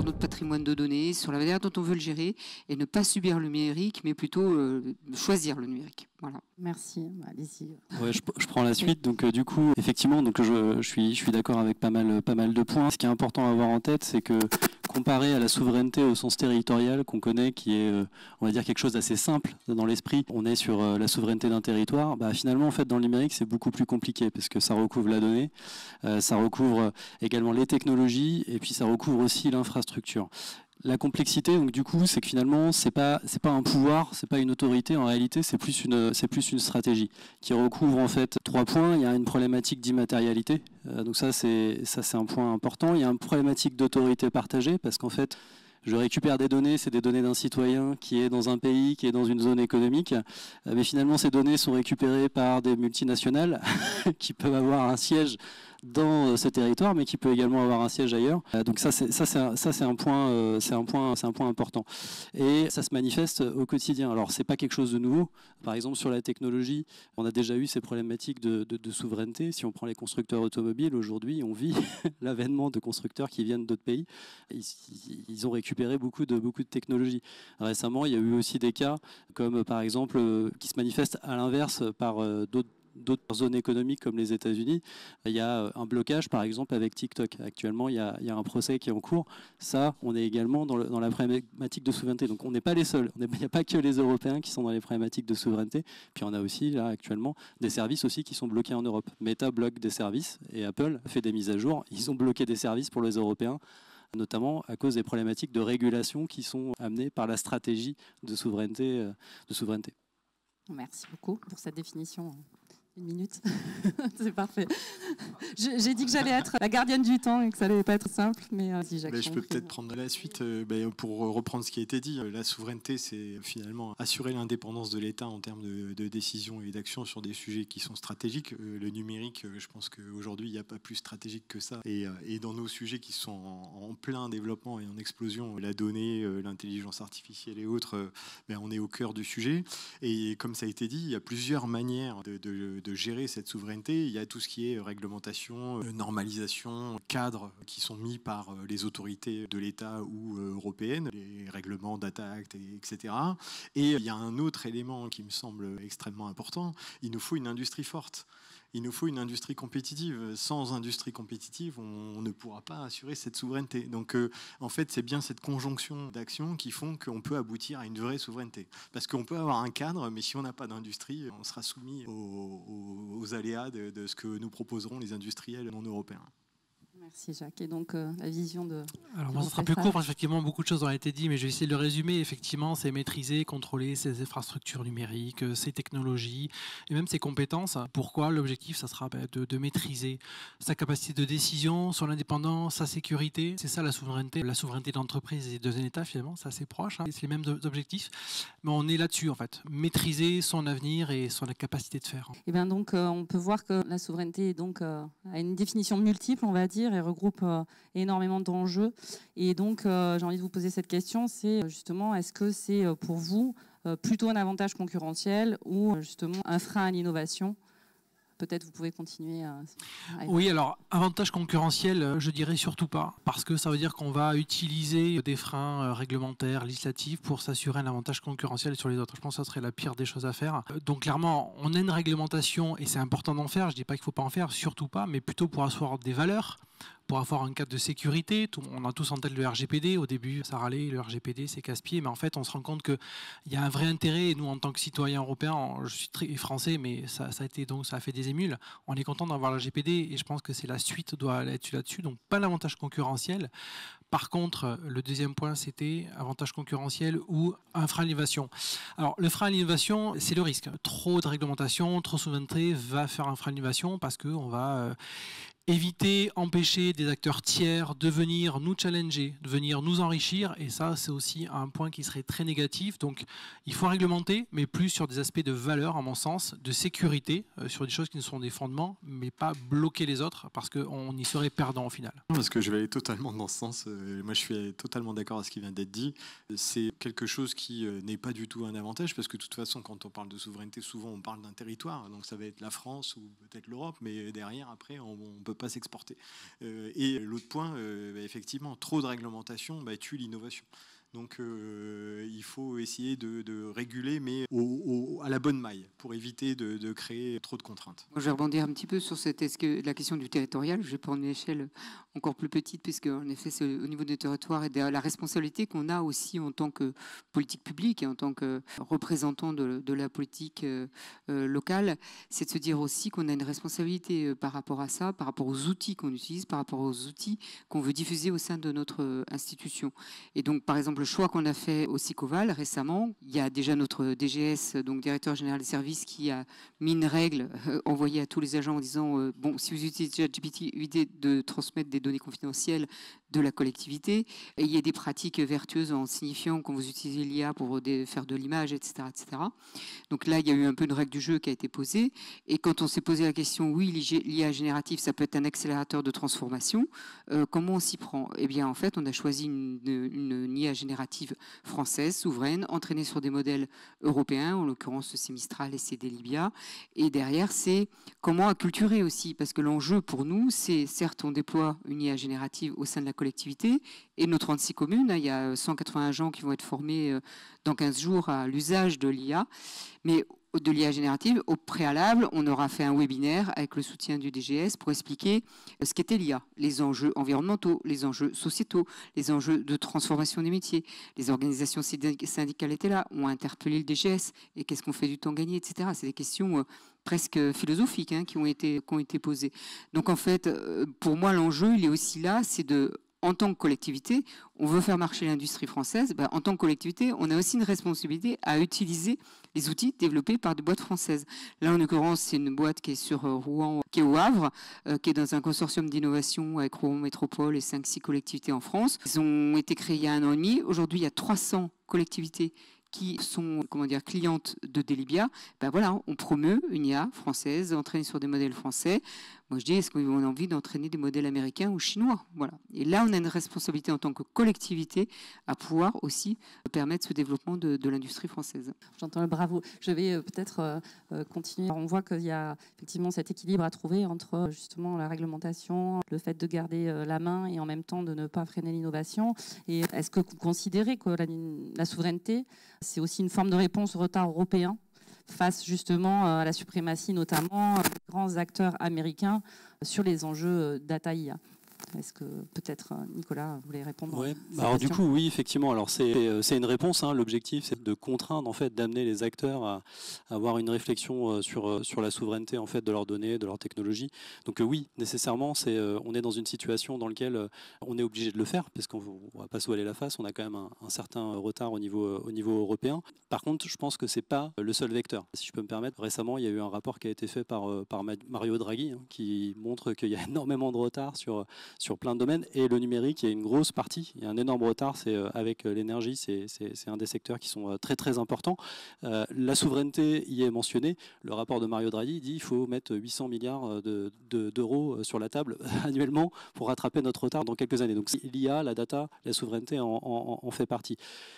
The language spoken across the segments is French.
notre patrimoine de données, sur la manière dont on veut le gérer, et ne pas subir le numérique, mais plutôt choisir le numérique. Voilà. Merci, allez-y. Ouais, je prends la suite. Donc du coup, effectivement, donc je suis d'accord avec pas mal de points. Ce qui est important à avoir en tête, c'est que comparé à la souveraineté au sens territorial qu'on connaît, qui est, on va dire, quelque chose d'assez simple dans l'esprit, on est sur la souveraineté d'un territoire. Bah, finalement, en fait, dans le numérique, c'est beaucoup plus compliqué parce que ça recouvre la donnée, ça recouvre également les technologies et puis ça recouvre aussi l'infrastructure. La complexité, donc du coup, c'est que finalement, c'est pas un pouvoir, c'est pas une autorité. En réalité, c'est plus une stratégie qui recouvre en fait 3 points. Il y a une problématique d'immatérialité, donc ça c'est un point important. Il y a une problématique d'autorité partagée parce qu'en fait, je récupère des données, c'est des données d'un citoyen qui est dans un pays, qui est dans une zone économique, mais finalement ces données sont récupérées par des multinationales qui peuvent avoir un siège dans ce territoire, mais qui peut également avoir un siège ailleurs. Donc c'est un point important. Et ça se manifeste au quotidien. Alors c'est pas quelque chose de nouveau. Par exemple sur la technologie, on a déjà eu ces problématiques de souveraineté. Si on prend les constructeurs automobiles, aujourd'hui on vit l'avènement de constructeurs qui viennent d'autres pays. Ils ont récupéré beaucoup de technologies. Récemment, il y a eu aussi des cas comme par exemple qui se manifestent à l'inverse par d'autres zones économiques comme les États-Unis. Il y a un blocage par exemple avec TikTok. Actuellement, il y a un procès qui est en cours. Ça, on est également dans la problématique de souveraineté. Donc on n'est pas les seuls. Il n'y a pas que les Européens qui sont dans les problématiques de souveraineté. Puis on a aussi là actuellement des services aussi qui sont bloqués en Europe. Meta bloque des services et Apple fait des mises à jour. Ils ont bloqué des services pour les Européens, notamment à cause des problématiques de régulation qui sont amenées par la stratégie de souveraineté. Merci beaucoup pour cette définition. 1 minute, c'est parfait. J'ai dit que j'allais être la gardienne du temps et que ça allait pas être simple, mais si Jacques. Je peux peut-être prendre la suite pour reprendre ce qui a été dit. La souveraineté, c'est finalement assurer l'indépendance de l'État en termes de décision et d'action sur des sujets qui sont stratégiques. Le numérique, je pense qu'aujourd'hui, il n'y a pas plus stratégique que ça. Et dans nos sujets qui sont en plein développement et en explosion, la donnée, l'intelligence artificielle et autres, on est au cœur du sujet. Et comme ça a été dit, il y a plusieurs manières de gérer cette souveraineté. Il y a tout ce qui est réglementation, normalisation, cadres qui sont mis par les autorités de l'État ou européennes, les règlements Data Act, etc. Et il y a un autre élément qui me semble extrêmement important. Il nous faut une industrie forte. Il nous faut une industrie compétitive. Sans industrie compétitive, on ne pourra pas assurer cette souveraineté. Donc, en fait, c'est bien cette conjonction d'actions qui font qu'on peut aboutir à une vraie souveraineté. Parce qu'on peut avoir un cadre, mais si on n'a pas d'industrie, on sera soumis aux aléas de ce que nous proposeront les industriels non européens. Merci Jacques. Et donc la vision de... Alors moi, ça sera plus court parce qu'effectivement, beaucoup de choses ont été dites, mais je vais essayer de le résumer. Effectivement, c'est maîtriser, contrôler ces infrastructures numériques, ces technologies et même ces compétences. Pourquoi? L'objectif, ça sera de maîtriser sa capacité de décision, son indépendance, sa sécurité. C'est ça la souveraineté. La souveraineté de l'entreprise et de un État, finalement, c'est assez proche. Hein. C'est les mêmes objectifs, mais on est là-dessus, en fait. Maîtriser son avenir et son capacité de faire. Et bien donc, on peut voir que la souveraineté donc, a une définition multiple, on va dire, et regroupe énormément d'enjeux. Et donc, j'ai envie de vous poser cette question, c'est justement, est-ce que c'est pour vous plutôt un avantage concurrentiel ou justement un frein à l'innovation? Peut-être vous pouvez continuer à... Oui, alors, avantage concurrentiel, je dirais surtout pas, parce que ça veut dire qu'on va utiliser des freins réglementaires, législatifs, pour s'assurer un avantage concurrentiel sur les autres. Je pense que ça serait la pire des choses à faire. Donc clairement, on a une réglementation, et c'est important d'en faire, je dis pas qu'il faut pas en faire, surtout pas, mais plutôt pour asseoir des valeurs, pour avoir un cadre de sécurité. On a tous en tête le RGPD. Au début, ça râlait, le RGPD, c'est casse-pied. Mais en fait, on se rend compte qu'il y a un vrai intérêt. Et nous, en tant que citoyens européens, je suis très français, mais ça a fait des émules. On est content d'avoir le RGPD et je pense que c'est la suite doit être là-dessus. Donc, pas l'avantage concurrentiel. Par contre, le deuxième point, c'était avantage concurrentiel ou un frein à l'innovation. Alors, le frein à l'innovation, c'est le risque. Trop de réglementation, trop de souveraineté va faire un frein à l'innovation parce qu'on va... éviter, empêcher des acteurs tiers de venir nous challenger, de venir nous enrichir. Et ça, c'est aussi un point qui serait très négatif. Donc, il faut réglementer, mais plus sur des aspects de valeur, à mon sens, de sécurité, sur des choses qui ne sont des fondements, mais pas bloquer les autres, parce qu'on y serait perdant au final. Parce que je vais aller totalement dans ce sens. Moi, je suis totalement d'accord avec ce qui vient d'être dit. C'est quelque chose qui n'est pas du tout un avantage, parce que de toute façon, quand on parle de souveraineté, souvent on parle d'un territoire. Donc, ça va être la France ou peut-être l'Europe, mais derrière, après, on peut pas s'exporter. Et l'autre point, effectivement, trop de réglementation tue l'innovation. Donc il faut essayer de réguler, mais à la bonne maille, pour éviter de créer trop de contraintes. Moi, je vais rebondir un petit peu sur la question du territorial. Je vais prendre une échelle encore plus petite, puisque en effet, c'est au niveau des territoires et de la responsabilité qu'on a aussi en tant que politique publique et en tant que représentant de la politique locale, c'est de se dire aussi qu'on a une responsabilité par rapport à ça, par rapport aux outils qu'on utilise, par rapport aux outils qu'on veut diffuser au sein de notre institution. Et donc, par exemple, le choix qu'on a fait au Sicoval récemment, il y a déjà notre DGS, donc directeur général des services, qui a mis une règle envoyée à tous les agents en disant bon, si vous utilisez ChatGPT, évitez de transmettre des données confidentielles de la collectivité. Et il y a des pratiques vertueuses en signifiant quand vous utilisez l'IA pour faire de l'image, etc., etc. Donc là, il y a eu un peu une règle du jeu qui a été posée. Et quand on s'est posé la question, oui, l'IA générative, ça peut être un accélérateur de transformation, comment on s'y prend? Eh bien, en fait, on a choisi une IA générative française, souveraine, entraînée sur des modèles européens, en l'occurrence c'est Mistral et c'est Libia. Et derrière, c'est comment acculturer aussi, parce que l'enjeu pour nous, c'est certes, on déploie une IA générative au sein de la collectivité, et nos 36 communes, il y a 180 agents qui vont être formés dans 15 jours à l'usage de l'IA, mais de l'IA générative, au préalable, on aura fait un webinaire avec le soutien du DGS pour expliquer ce qu'était l'IA, les enjeux environnementaux, les enjeux sociétaux, les enjeux de transformation des métiers. Les organisations syndicales étaient là, ont interpellé le DGS, et qu'est-ce qu'on fait du temps gagné, etc. C'est des questions presque philosophiques qui ont été posées. Donc en fait, pour moi, l'enjeu, il est aussi là, c'est en tant que collectivité, on veut faire marcher l'industrie française. En tant que collectivité, on a aussi une responsabilité à utiliser les outils développés par des boîtes françaises. Là, en l'occurrence, c'est une boîte qui est sur Rouen, qui est au Havre, qui est dans un consortium d'innovation avec Rouen Métropole et 5-6 collectivités en France. Ils ont été créés il y a 1 an et demi. Aujourd'hui, il y a 300 collectivités qui sont clientes de Delibia. Voilà, on promeut une IA française entraînée sur des modèles français. Moi, je dis, est-ce qu'on a envie d'entraîner des modèles américains ou chinois? Voilà. Et là, on a une responsabilité en tant que collectivité à pouvoir aussi permettre ce développement de l'industrie française. J'entends le bravo. Je vais peut-être continuer. On voit qu'il y a effectivement cet équilibre à trouver entre justement la réglementation, le fait de garder la main et en même temps de ne pas freiner l'innovation. Et est-ce que vous considérez que la souveraineté, c'est aussi une forme de réponse au retard européen face justement à la suprématie, notamment des grands acteurs américains sur les enjeux data IA? Est-ce que peut-être Nicolas voulait répondre? Ouais. Alors du coup, oui, effectivement. Alors c'est une réponse. L'objectif, c'est de contraindre, en fait, d'amener les acteurs à avoir une réflexion sur la souveraineté, en fait, de leurs données, de leurs technologies. Donc oui, nécessairement, on est dans une situation dans laquelle on est obligé de le faire, parce qu'on ne va pas se voiler la face. On a quand même un certain retard au niveau européen. Par contre, je pense que c'est pas le seul vecteur. Si je peux me permettre, récemment, il y a eu un rapport qui a été fait par Mario Draghi, qui montre qu'il y a énormément de retard sur plein de domaines, et le numérique, il y a une grosse partie, il y a un énorme retard, c'est avec l'énergie, c'est un des secteurs qui sont très très importants. La souveraineté y est mentionnée. Le rapport de Mario Draghi dit qu'il faut mettre 800 milliards d'euros sur la table annuellement pour rattraper notre retard dans quelques années. Donc l'IA, la data, la souveraineté en fait partie.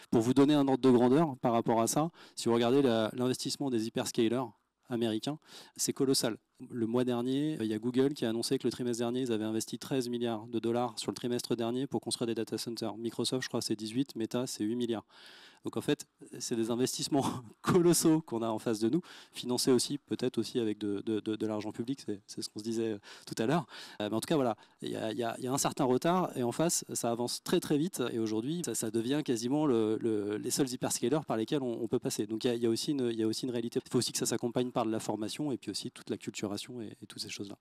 Pour vous donner un ordre de grandeur par rapport à ça, si vous regardez l'investissement des hyperscalers américains, c'est colossal. Le mois dernier, il y a Google qui a annoncé que le trimestre dernier, ils avaient investi 13 milliards de dollars sur le trimestre dernier pour construire des data centers. Microsoft, je crois, c'est 18, Meta, c'est 8 milliards. Donc en fait, c'est des investissements colossaux qu'on a en face de nous, financés aussi, peut-être aussi avec de l'argent public, c'est ce qu'on se disait tout à l'heure. Mais en tout cas, voilà, il y a un certain retard, et en face, ça avance très très vite, et aujourd'hui, ça devient quasiment les seuls hyperscalers par lesquels on peut passer. Donc il y a aussi une réalité. Il faut aussi que ça s'accompagne par de la formation, et puis aussi toute la culturation et toutes ces choses-là.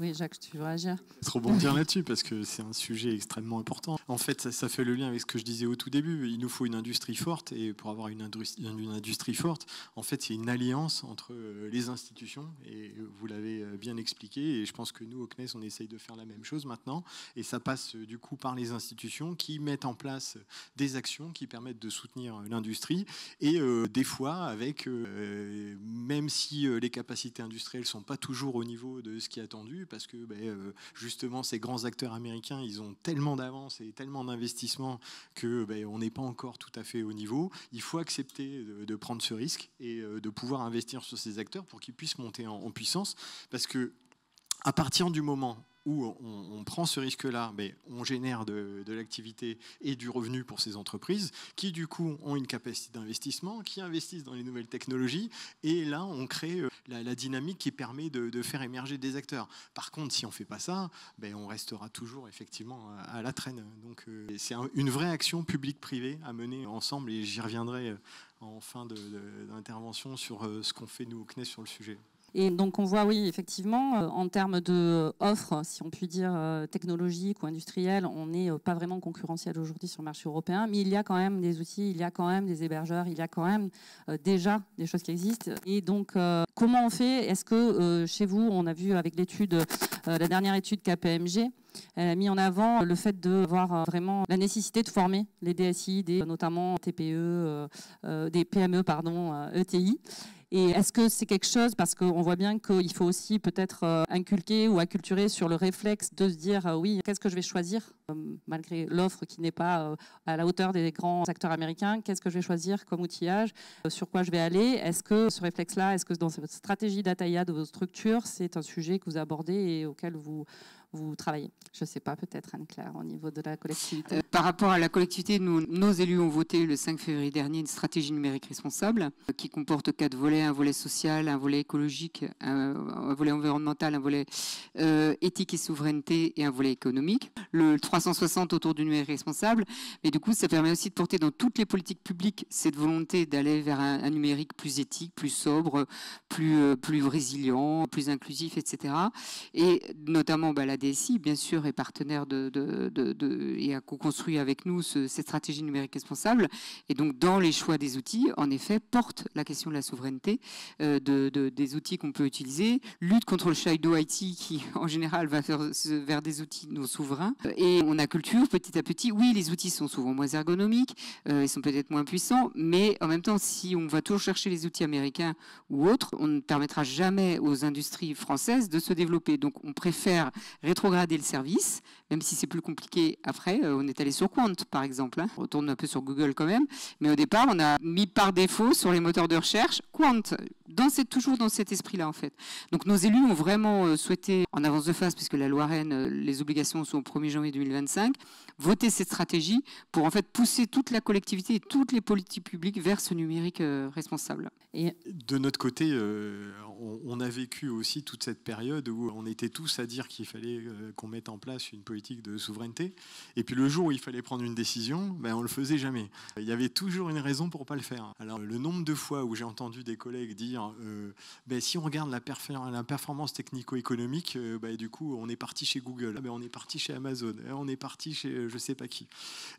Oui, Jacques, tu veux réagir? Je vais rebondir là-dessus, parce que c'est un sujet extrêmement important. En fait, ça fait le lien avec ce que je disais au tout début. Il nous faut une industrie forte, et pour avoir une industrie forte, en fait, c'est une alliance entre les institutions, et vous l'avez bien expliqué, et je pense que nous, au CNES, on essaye de faire la même chose maintenant, et ça passe du coup par les institutions qui mettent en place des actions qui permettent de soutenir l'industrie, et des fois, avec, même si les capacités industrielles ne sont pas toujours au niveau de ce qui est attendu, parce que justement, ces grands acteurs américains, ils ont tellement d'avance et tellement d'investissement que on n'est pas encore tout à fait au niveau. Il faut accepter de prendre ce risque et de pouvoir investir sur ces acteurs pour qu'ils puissent monter en puissance, parce que à partir du moment où on prend ce risque-là, mais on génère de l'activité et du revenu pour ces entreprises qui, du coup, ont une capacité d'investissement, qui investissent dans les nouvelles technologies. Et là, on crée la dynamique qui permet de faire émerger des acteurs. Par contre, si on ne fait pas ça, on restera toujours effectivement à la traîne. Donc, c'est une vraie action publique-privée à mener ensemble, et j'y reviendrai en fin d'intervention sur ce qu'on fait nous au CNES sur le sujet. Et donc on voit, oui, effectivement, en termes d'offres, si on peut dire technologiques ou industrielles, on n'est pas vraiment concurrentiel aujourd'hui sur le marché européen, mais il y a quand même des outils, il y a quand même des hébergeurs, il y a quand même déjà des choses qui existent. Et donc, comment on fait? Est-ce que chez vous, on a vu avec l'étude, la dernière étude KPMG, elle a mis en avant le fait de voir vraiment la nécessité de former les DSI, notamment TPE, des PME, ETI. Et est-ce que c'est quelque chose, parce qu'on voit bien qu'il faut aussi peut-être inculquer ou acculturer sur le réflexe de se dire oui, qu'est-ce que je vais choisir malgré l'offre qui n'est pas à la hauteur des grands acteurs américains, qu'est-ce que je vais choisir comme outillage, sur quoi je vais aller? Est-ce que ce réflexe-là, est-ce que dans cette stratégie d'Ataya de vos structures, c'est un sujet que vous abordez et auquel vous travaillez? Je ne sais pas, peut-être Anne-Claire, au niveau de la collectivité. Par rapport à la collectivité, nos élus ont voté le 5 février dernier une stratégie numérique responsable qui comporte 4 volets, un volet social, un volet écologique, un volet environnemental, un volet éthique et souveraineté et un volet économique. Le 360 autour du numérique responsable. Mais du coup, ça permet aussi de porter dans toutes les politiques publiques cette volonté d'aller vers un numérique plus éthique, plus sobre, plus résilient, plus inclusif, etc. Et notamment la DSI, bien sûr, est partenaire et a co-construit avec nous cette stratégie numérique responsable. Et donc, dans les choix des outils, en effet, porte la question de la souveraineté des outils qu'on peut utiliser, lutte contre le shadow IT qui, en général, va vers des outils non souverains. Et on acculture petit à petit. Oui, les outils sont souvent moins ergonomiques, ils sont peut-être moins puissants, mais en même temps, si on va toujours chercher les outils américains ou autres, on ne permettra jamais aux industries françaises de se développer. Donc, on préfère rétrograder le service, même si c'est plus compliqué après. On est allé sur Quant, par exemple. On retourne un peu sur Google quand même. Mais au départ, on a mis par défaut sur les moteurs de recherche Quant, toujours dans cet esprit-là, en fait. Donc, nos élus ont vraiment souhaité, en avance de phase, puisque la loi Rennes, les obligations sont au 1er janvier 2025, voter cette stratégie pour, en fait, pousser toute la collectivité et toutes les politiques publiques vers ce numérique responsable. Et de notre côté, on a vécu aussi toute cette période où on était tous à dire qu'il fallait qu'on mette en place une politique de souveraineté. Et puis le jour où il fallait prendre une décision, on le faisait jamais. Il y avait toujours une raison pour pas le faire. Alors le nombre de fois où j'ai entendu des collègues dire si on regarde la performance technico-économique, du coup on est parti chez Google, on est parti chez Amazon, on est parti chez je sais pas qui.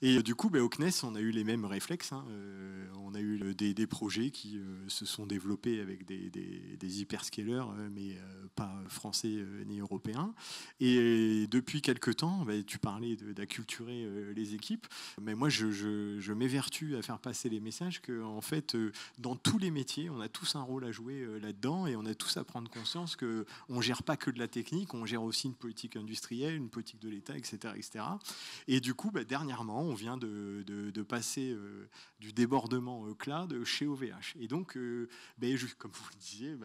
Et du coup au CNES on a eu les mêmes réflexes. On a eu des projets qui se sont développés avec des hyperscalers, mais pas français ni européens. Et depuis quelque temps, tu parlais d'acculturer les équipes, mais moi je m'évertue à faire passer les messages que en fait dans tous les métiers on a tous un rôle à jouer là-dedans, et on a tous à prendre conscience que on gère pas que de la technique, on gère aussi une politique industrielle, une politique de l'État, etc., etc. Et du coup dernièrement on vient de passer du débordement cloud chez OVH, et donc comme vous le disiez,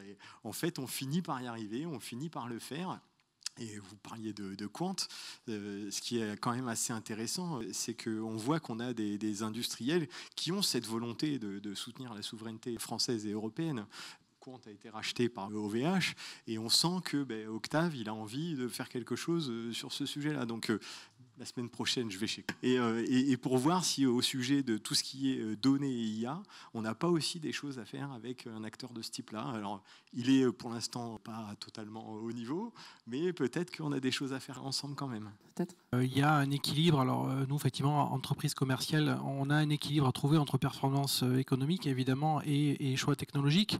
en fait on finit par y arriver, on finit par le faire. Et vous parliez de Quant, ce qui est quand même assez intéressant, c'est qu'on voit qu'on a des industriels qui ont cette volonté de soutenir la souveraineté française et européenne. Quant a été racheté par OVH, et on sent que Octave, il a envie de faire quelque chose sur ce sujet-là. Donc la semaine prochaine, je vais chez et pour voir si au sujet de tout ce qui est données et IA, on n'a pas aussi des choses à faire avec un acteur de ce type-là. Alors, il est pour l'instant pas totalement au niveau, mais peut-être qu'on a des choses à faire ensemble quand même. Peut-être. Il y a un équilibre. Alors, nous, effectivement, entreprise commerciale, on a un équilibre à trouver entre performance économique, évidemment, et choix technologique.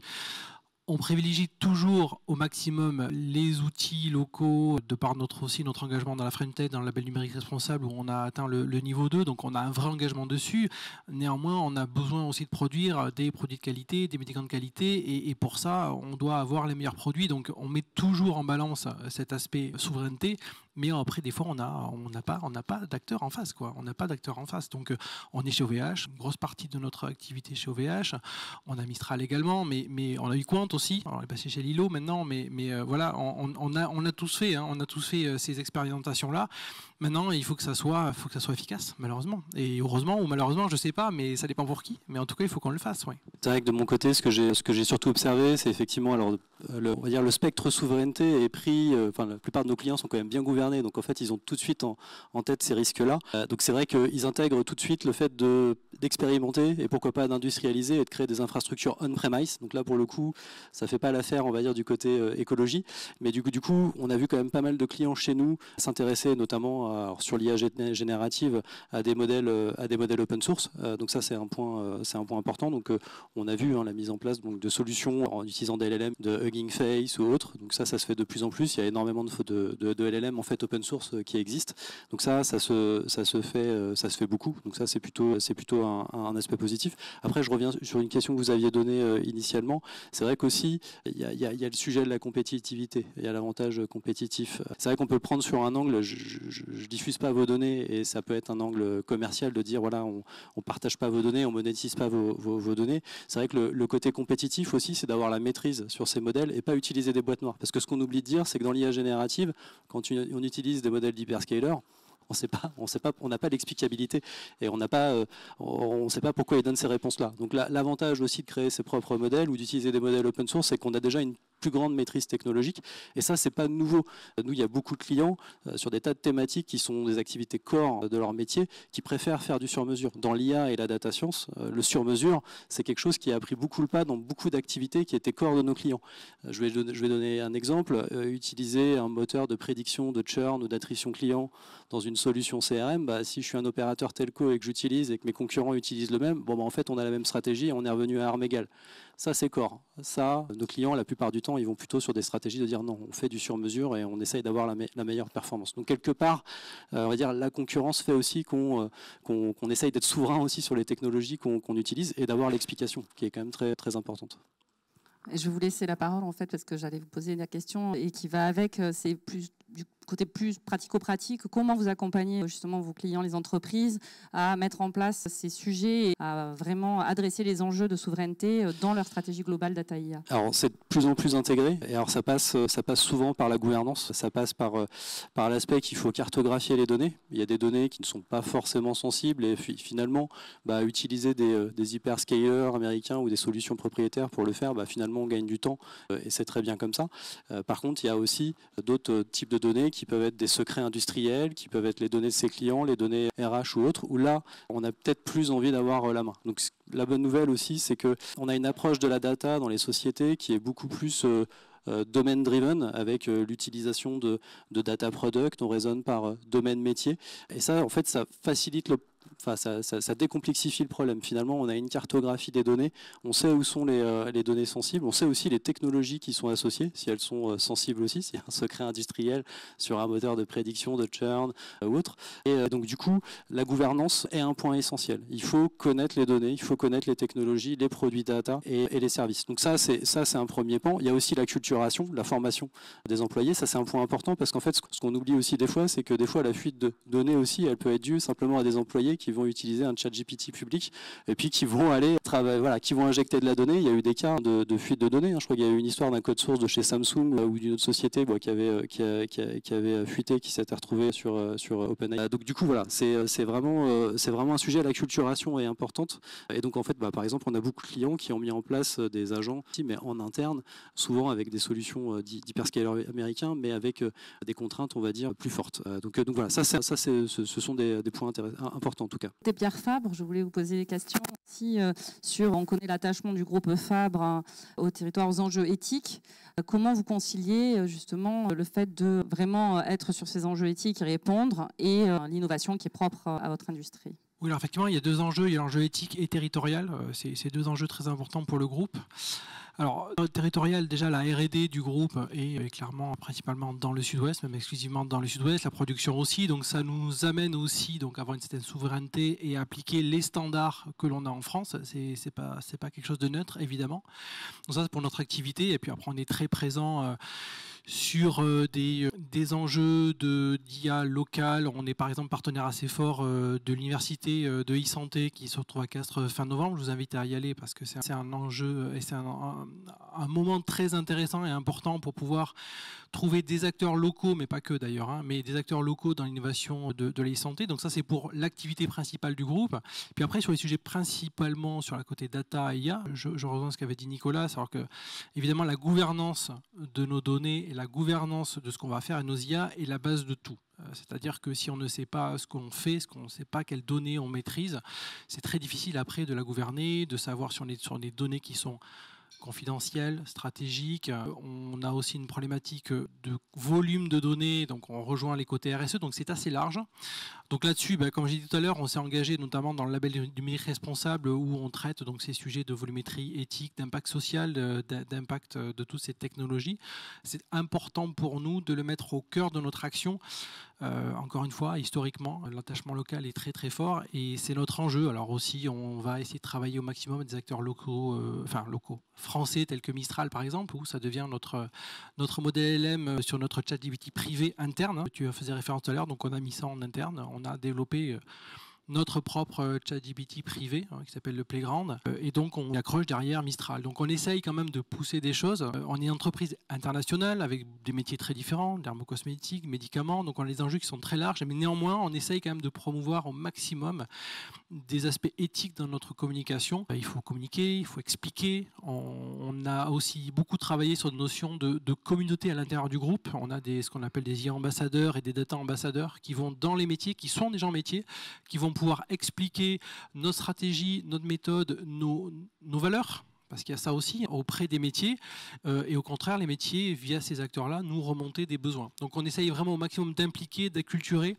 On privilégie toujours au maximum les outils locaux, de par notre engagement dans la Frented, dans le label numérique responsable, où on a atteint le niveau 2, donc on a un vrai engagement dessus. Néanmoins, on a besoin aussi de produire des produits de qualité, des médicaments de qualité, et pour ça, on doit avoir les meilleurs produits. Donc on met toujours en balance cet aspect souveraineté mais après des fois on n'a pas d'acteurs en face, quoi. On n'a pas d'acteurs en face. Donc on est chez OVH, une grosse partie de notre activité chez OVH. On a Mistral également, mais on a eu Quant aussi. Alors, on est passé chez Lilo maintenant, mais voilà, on a tous fait, hein, on a tous fait ces expérimentations-là. Maintenant, il faut que ça soit efficace, malheureusement. Et heureusement ou malheureusement, je sais pas, mais ça dépend pour qui. Mais en tout cas, il faut qu'on le fasse, oui. C'est vrai que de mon côté, ce que j'ai surtout observé, c'est effectivement, alors, on va dire, le spectre souveraineté est pris. Enfin, la plupart de nos clients sont quand même bien gouvernés, donc en fait, ils ont tout de suite en tête ces risques-là. Donc c'est vrai qu'ils intègrent tout de suite le fait d'expérimenter et pourquoi pas d'industrialiser et de créer des infrastructures on-premise. Donc là, pour le coup, ça fait pas l'affaire, on va dire, du côté écologie, mais du coup, on a vu quand même pas mal de clients chez nous s'intéresser notamment sur l'IA générative à des modèles open source. Donc ça, c'est un point important. Donc on a vu la mise en place donc, de solutions en utilisant des LLM de Hugging Face ou autres. Donc ça se fait de plus en plus. Il y a énormément de LLM en fait open source qui existent. Donc ça se fait beaucoup. Donc ça, c'est plutôt un aspect positif. Après, je reviens sur une question que vous aviez donnée initialement. C'est vrai qu'aussi, il y a le sujet de la compétitivité. Il y a l'avantage compétitif. C'est vrai qu'on peut le prendre sur un angle. Je diffuse pas vos données et ça peut être un angle commercial de dire voilà, on partage pas vos données, on monétise pas vos données. C'est vrai que le côté compétitif aussi, c'est d'avoir la maîtrise sur ces modèles et pas utiliser des boîtes noires. Parce que ce qu'on oublie de dire, c'est que dans l'IA générative, quand on utilise des modèles d'hyperscaler, on n'a pas l'explicabilité et on ne sait pas pourquoi ils donnent ces réponses-là. Donc l'avantage aussi de créer ses propres modèles ou d'utiliser des modèles open source, c'est qu'on a déjà une plus grande maîtrise technologique et ça, c'est pas nouveau. Nous, il y a beaucoup de clients sur des tas de thématiques qui sont des activités core de leur métier qui préfèrent faire du sur-mesure. Dans l'IA et la data science, le sur-mesure, c'est quelque chose qui a pris beaucoup le pas dans beaucoup d'activités qui étaient core de nos clients. Je vais donner un exemple. Utiliser un moteur de prédiction de churn ou d'attrition client dans une solution CRM, si je suis un opérateur telco et que j'utilise et que mes concurrents utilisent le même, en fait, on a la même stratégie et on est revenu à armes égales. Ça, c'est core. Ça, nos clients, la plupart du temps, ils vont plutôt sur des stratégies de dire non, on fait du sur-mesure et on essaye d'avoir la meilleure performance. Donc, quelque part, on va dire, la concurrence fait aussi qu'on essaye d'être souverain aussi sur les technologies qu'on utilise et d'avoir l'explication, qui est quand même très, très importante. Et je vais vous laisser la parole, en fait, parce que j'allais vous poser la question et qui va avec, c'est plus du côté plus pratico-pratique. Comment vous accompagnez justement vos clients, les entreprises, à mettre en place ces sujets et à vraiment adresser les enjeux de souveraineté dans leur stratégie globale data IA? Alors c'est de plus en plus intégré et alors ça passe souvent par la gouvernance, ça passe par l'aspect qu'il faut cartographier les données. Il y a des données qui ne sont pas forcément sensibles et finalement utiliser des hyperscalers américains ou des solutions propriétaires pour le faire, finalement on gagne du temps et c'est très bien comme ça. Par contre, il y a aussi d'autres types de données qui peuvent être des secrets industriels, qui peuvent être les données de ses clients, les données RH ou autres, où là, on a peut-être plus envie d'avoir la main. Donc la bonne nouvelle aussi, c'est qu'on a une approche de la data dans les sociétés qui est beaucoup plus domaine driven avec l'utilisation de data product, on raisonne par domaine métier. Et ça, en fait, ça facilite ça décomplexifie le problème. Finalement, on a une cartographie des données, on sait où sont les données sensibles, on sait aussi les technologies qui sont associées, si elles sont sensibles aussi, s'il y a un secret industriel sur un moteur de prédiction, de churn ou autre. Et donc du coup, la gouvernance est un point essentiel. Il faut connaître les données, il faut connaître les technologies, les produits data et les services. Donc ça, c'est un premier pan. Il y a aussi la culturation, la formation des employés. Ça, c'est un point important parce qu'en fait, ce qu'on oublie aussi des fois, c'est que des fois, la fuite de données aussi, elle peut être due simplement à des employés qui vont utiliser un chat GPT public et puis qui vont aller qui vont injecter de la donnée. Il y a eu des cas de fuite de données. Je crois qu'il y a eu une histoire d'un code source de chez Samsung ou d'une autre société qui avait fuité, qui s'était retrouvé sur OpenAI. Donc du coup, voilà, c'est vraiment un sujet. La culturation est importante. Et donc en fait, par exemple, on a beaucoup de clients qui ont mis en place des agents, mais en interne, souvent avec des solutions d'hyperscalers américains, mais avec des contraintes, on va dire, plus fortes. Donc voilà, ce sont des points importants en tout cas. Pierre Fabre, je voulais vous poser des questions aussi on connaît l'attachement du groupe Fabre au territoire, aux enjeux éthiques. Comment vous conciliez justement le fait de vraiment être sur ces enjeux éthiques et répondre et l'innovation qui est propre à votre industrie? Oui, alors effectivement, il y a deux enjeux. Il y a l'enjeu éthique et territorial. C'est deux enjeux très importants pour le groupe. Alors, dans le territorial, déjà, la R&D du groupe est clairement, principalement dans le sud-ouest, même exclusivement dans le sud-ouest, la production aussi. Donc, ça nous amène aussi à avoir une certaine souveraineté et à appliquer les standards que l'on a en France. C'est pas quelque chose de neutre, évidemment. Donc, ça, c'est pour notre activité. Et puis après, on est très présent Sur des enjeux d'IA locale, on est par exemple partenaire assez fort de l'université de e-santé qui se retrouve à Castres fin novembre. Je vous invite à y aller parce que c'est un enjeu et c'est un moment très intéressant et important pour pouvoir trouver des acteurs locaux, mais pas que d'ailleurs, hein, mais des acteurs locaux dans l'innovation de l'e-santé. Donc ça, c'est pour l'activité principale du groupe. Puis après, sur les sujets principalement sur la côté data et IA, je rejoins ce qu'avait dit Nicolas, alors que évidemment la gouvernance de nos données et la gouvernance de ce qu'on va faire à nos IA est la base de tout. C'est-à-dire que si on ne sait pas ce qu'on fait, ce qu'on ne sait pas quelles données on maîtrise, c'est très difficile après de la gouverner, de savoir si on est sur des données qui sont confidentielles, stratégiques. On a aussi une problématique de volume de données, donc on rejoint les côtés RSE, donc c'est assez large. Donc là-dessus, comme j'ai dit tout à l'heure, on s'est engagé notamment dans le label du numérique responsable où on traite donc ces sujets de volumétrie éthique, d'impact social, d'impact de toutes ces technologies. C'est important pour nous de le mettre au cœur de notre action. Encore une fois, historiquement, l'attachement local est très très fort et c'est notre enjeu. Alors aussi, on va essayer de travailler au maximum avec des acteurs locaux, français tels que Mistral par exemple, où ça devient notre modèle LM sur notre ChatGPT privé interne. Tu faisais référence tout à l'heure, donc on a mis ça en interne. On a développé notre propre ChatGPT privé qui s'appelle le Playground et donc on accroche derrière Mistral. Donc on essaye quand même de pousser des choses. On est une entreprise internationale avec des métiers très différents, dermocosmétiques, médicaments, donc on a des enjeux qui sont très larges, mais néanmoins on essaye quand même de promouvoir au maximum des aspects éthiques dans notre communication. Il faut communiquer, il faut expliquer. On a aussi beaucoup travaillé sur des notions de communauté à l'intérieur du groupe. On a ce qu'on appelle des IA ambassadeurs et des data ambassadeurs qui vont dans les métiers, qui sont des gens métiers, qui vont pouvoir expliquer nos stratégies, notre méthode, nos valeurs. Parce qu'il y a ça aussi auprès des métiers et au contraire les métiers via ces acteurs-là nous remonter des besoins. Donc on essaye vraiment au maximum d'impliquer, d'acculturer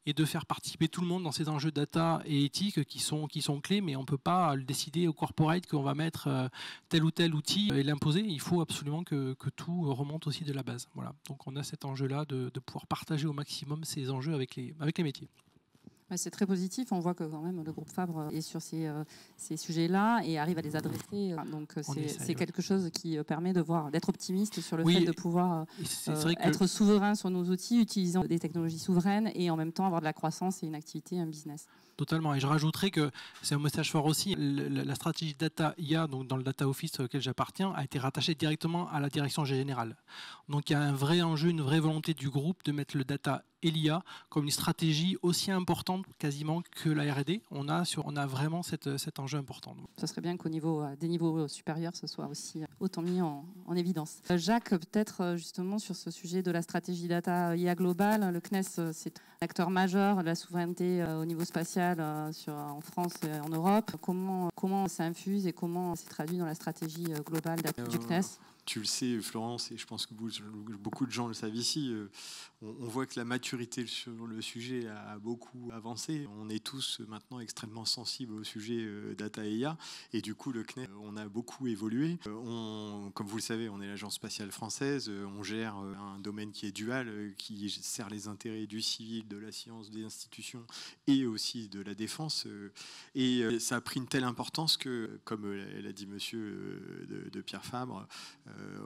et de faire participer tout le monde dans ces enjeux data et éthique qui sont clés, mais on ne peut pas le décider au corporate qu'on va mettre tel ou tel outil et l'imposer. Il faut absolument que tout remonte aussi de la base. Voilà. Donc on a cet enjeu-là de pouvoir partager au maximum ces enjeux avec les métiers. C'est très positif. On voit que quand même le groupe Fabre est sur ces sujets-là et arrive à les adresser. Donc c'est quelque chose qui permet d'être optimiste sur le fait de pouvoir être souverain sur nos outils, utilisant des technologies souveraines et en même temps avoir de la croissance et une activité, un business. Totalement. Et je rajouterais que c'est un message fort aussi. La stratégie data IA, donc dans le data office auquel j'appartiens, a été rattachée directement à la direction générale. Donc il y a un vrai enjeu, une vraie volonté du groupe de mettre le data et l'IA comme une stratégie aussi importante quasiment que la R&D. On a vraiment cet enjeu important. Ce serait bien qu'au niveau des niveaux supérieurs, ce soit aussi autant mis en évidence. Jacques, peut-être justement sur ce sujet de la stratégie data IA globale, le CNES, c'est un acteur majeur de la souveraineté au niveau spatial en France et en Europe. Comment ça infuse et comment c'est traduit dans la stratégie globale du CNES ? Tu le sais, Florence, et je pense que beaucoup de gens le savent ici, on voit que la maturité sur le sujet a beaucoup avancé. On est tous maintenant extrêmement sensibles au sujet data et IA, et du coup, le CNES, on a beaucoup évolué. Comme vous le savez, on est l'Agence spatiale française, on gère un domaine qui est dual, qui sert les intérêts du civil, de la science, des institutions, et aussi de la défense. Et ça a pris une telle importance que, comme l'a dit monsieur de Pierre Fabre,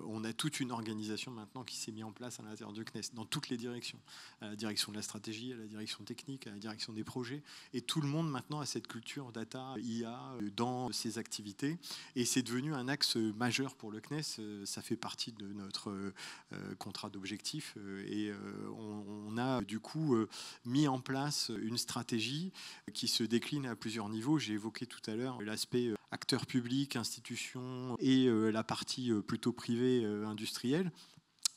on a toute une organisation maintenant qui s'est mise en place à l'intérieur du CNES, dans toutes les directions, à la direction de la stratégie, à la direction technique, à la direction des projets, et tout le monde maintenant a cette culture data, IA dans ses activités, et c'est devenu un axe majeur pour le CNES. Ça fait partie de notre contrat d'objectifs, et on a du coup mis en place une stratégie qui se décline à plusieurs niveaux. J'ai évoqué tout à l'heure l'aspect acteur public, institution, et la partie plutôt privée, industrielle.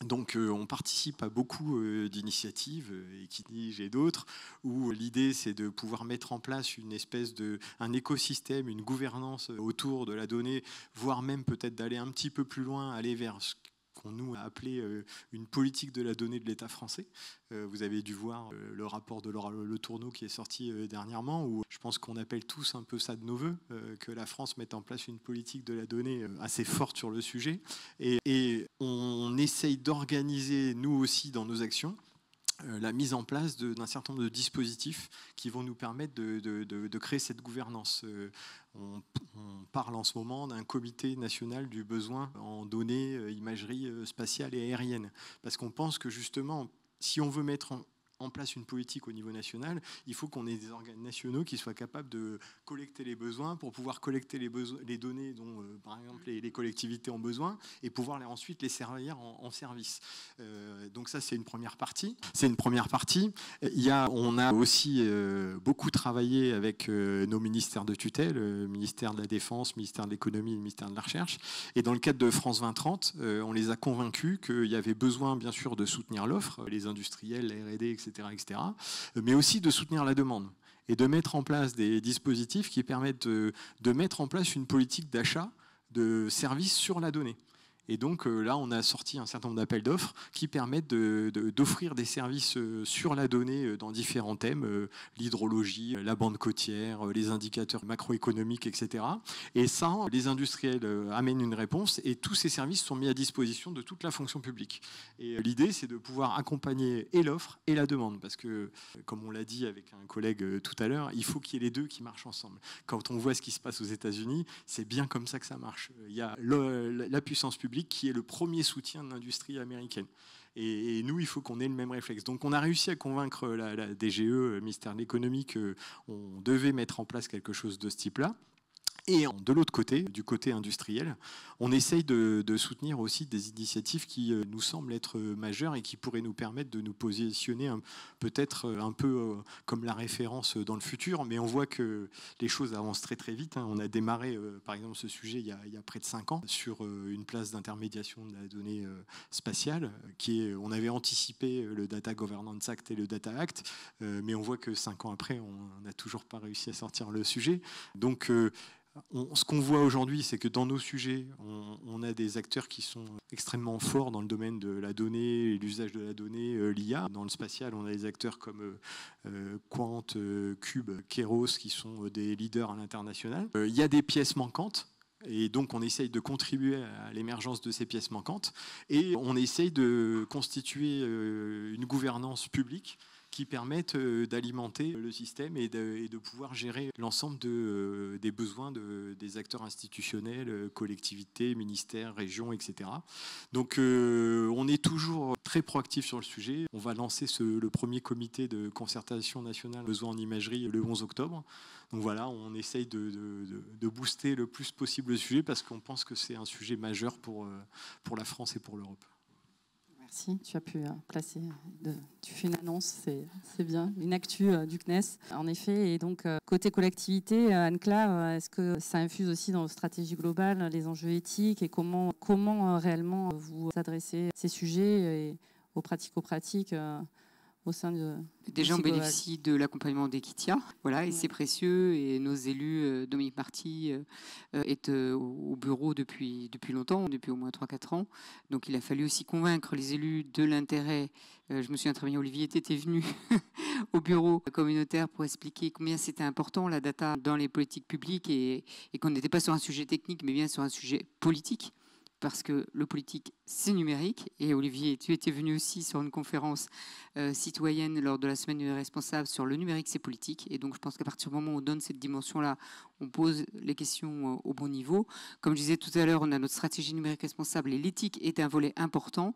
Donc on participe à beaucoup d'initiatives, Equinige et d'autres, où l'idée c'est de pouvoir mettre en place une espèce un écosystème, une gouvernance autour de la donnée, voire même peut-être d'aller un petit peu plus loin, aller vers ce qu'on nous a appelé une politique de la donnée de l'État français. Vous avez dû voir le rapport de Laura Le Tourneau qui est sorti dernièrement, où je pense qu'on appelle tous un peu ça de nos voeux, que la France mette en place une politique de la donnée assez forte sur le sujet. Et on essaye d'organiser, nous aussi, dans nos actions, la mise en place d'un certain nombre de dispositifs qui vont nous permettre de créer cette gouvernance. On parle en ce moment d'un comité national du besoin en données, imagerie spatiale et aérienne. Parce qu'on pense que justement, si on veut mettre en place une politique au niveau national, il faut qu'on ait des organes nationaux qui soient capables de collecter les besoins pour pouvoir collecter les données dont, par exemple, les collectivités ont besoin et pouvoir ensuite les servir en service. Donc ça, c'est une première partie. On a aussi beaucoup travaillé avec nos ministères de tutelle, le ministère de la Défense, le ministère de l'Économie et le ministère de la Recherche. Et dans le cadre de France 2030, on les a convaincus qu'il y avait besoin, bien sûr, de soutenir l'offre, les industriels, la R&D, etc., mais aussi de soutenir la demande et de mettre en place des dispositifs qui permettent de mettre en place une politique d'achat de services sur la donnée. Et donc là, on a sorti un certain nombre d'appels d'offres qui permettent d'offrir des services sur la donnée dans différents thèmes, l'hydrologie, la bande côtière, les indicateurs macroéconomiques, etc. Et ça, les industriels amènent une réponse et tous ces services sont mis à disposition de toute la fonction publique. Et l'idée, c'est de pouvoir accompagner et l'offre et la demande. Parce que, comme on l'a dit avec un collègue tout à l'heure, il faut qu'il y ait les deux qui marchent ensemble. Quand on voit ce qui se passe aux États-Unis, c'est bien comme ça que ça marche. Il y a la puissance publique qui est le premier soutien de l'industrie américaine. Et nous, il faut qu'on ait le même réflexe. Donc on a réussi à convaincre la DGE, le ministère de l'Économie, qu'on devait mettre en place quelque chose de ce type-là. Et de l'autre côté, du côté industriel, on essaye de soutenir aussi des initiatives qui nous semblent être majeures et qui pourraient nous permettre de nous positionner peut-être un peu comme la référence dans le futur. Mais on voit que les choses avancent très très vite. On a démarré par exemple ce sujet il y a près de 5 ans sur une place d'intermédiation de la donnée spatiale. On avait anticipé le Data Governance Act et le Data Act, mais on voit que 5 ans après, on n'a toujours pas réussi à sortir le sujet. Donc ce qu'on voit aujourd'hui, c'est que dans nos sujets, on a des acteurs qui sont extrêmement forts dans le domaine de la donnée et l'usage de la donnée, l'IA. Dans le spatial, on a des acteurs comme Quant, Cube, Keros, qui sont des leaders à l'international. Il y a des pièces manquantes. Et donc on essaye de contribuer à l'émergence de ces pièces manquantes. Et on essaye de constituer une gouvernance publique qui permettent d'alimenter le système et de pouvoir gérer l'ensemble des besoins des acteurs institutionnels, collectivités, ministères, régions, etc. Donc on est toujours très proactif sur le sujet. On va lancer le premier comité de concertation nationale besoins en imagerie le 11 octobre. Donc voilà, on essaye de booster le plus possible le sujet parce qu'on pense que c'est un sujet majeur pour la France et pour l'Europe. Merci, tu as pu placer, tu fais une annonce, c'est bien, une actu du CNES, en effet. Et donc, côté collectivité, Anne-Claire, est-ce que ça infuse aussi dans vos stratégies globales les enjeux éthiques et comment réellement vous adressez ces sujets et aux pratiques au sein de... Déjà, on bénéficie de l'accompagnement d'Equitia, voilà, et c'est précieux. Et nos élus, Dominique Marty est au bureau depuis longtemps, depuis au moins 3-4 ans. Donc, il a fallu aussi convaincre les élus de l'intérêt. Je me souviens très bien, Olivier était venu au bureau communautaire pour expliquer combien c'était important la data dans les politiques publiques et qu'on n'était pas sur un sujet technique, mais bien sur un sujet politique. Parce que le politique, c'est numérique. Et Olivier, tu étais venu aussi sur une conférence citoyenne lors de la semaine du responsable sur le numérique, c'est politique. Et donc, je pense qu'à partir du moment où on donne cette dimension-là, on pose les questions au bon niveau. Comme je disais tout à l'heure, on a notre stratégie numérique responsable et l'éthique est un volet important.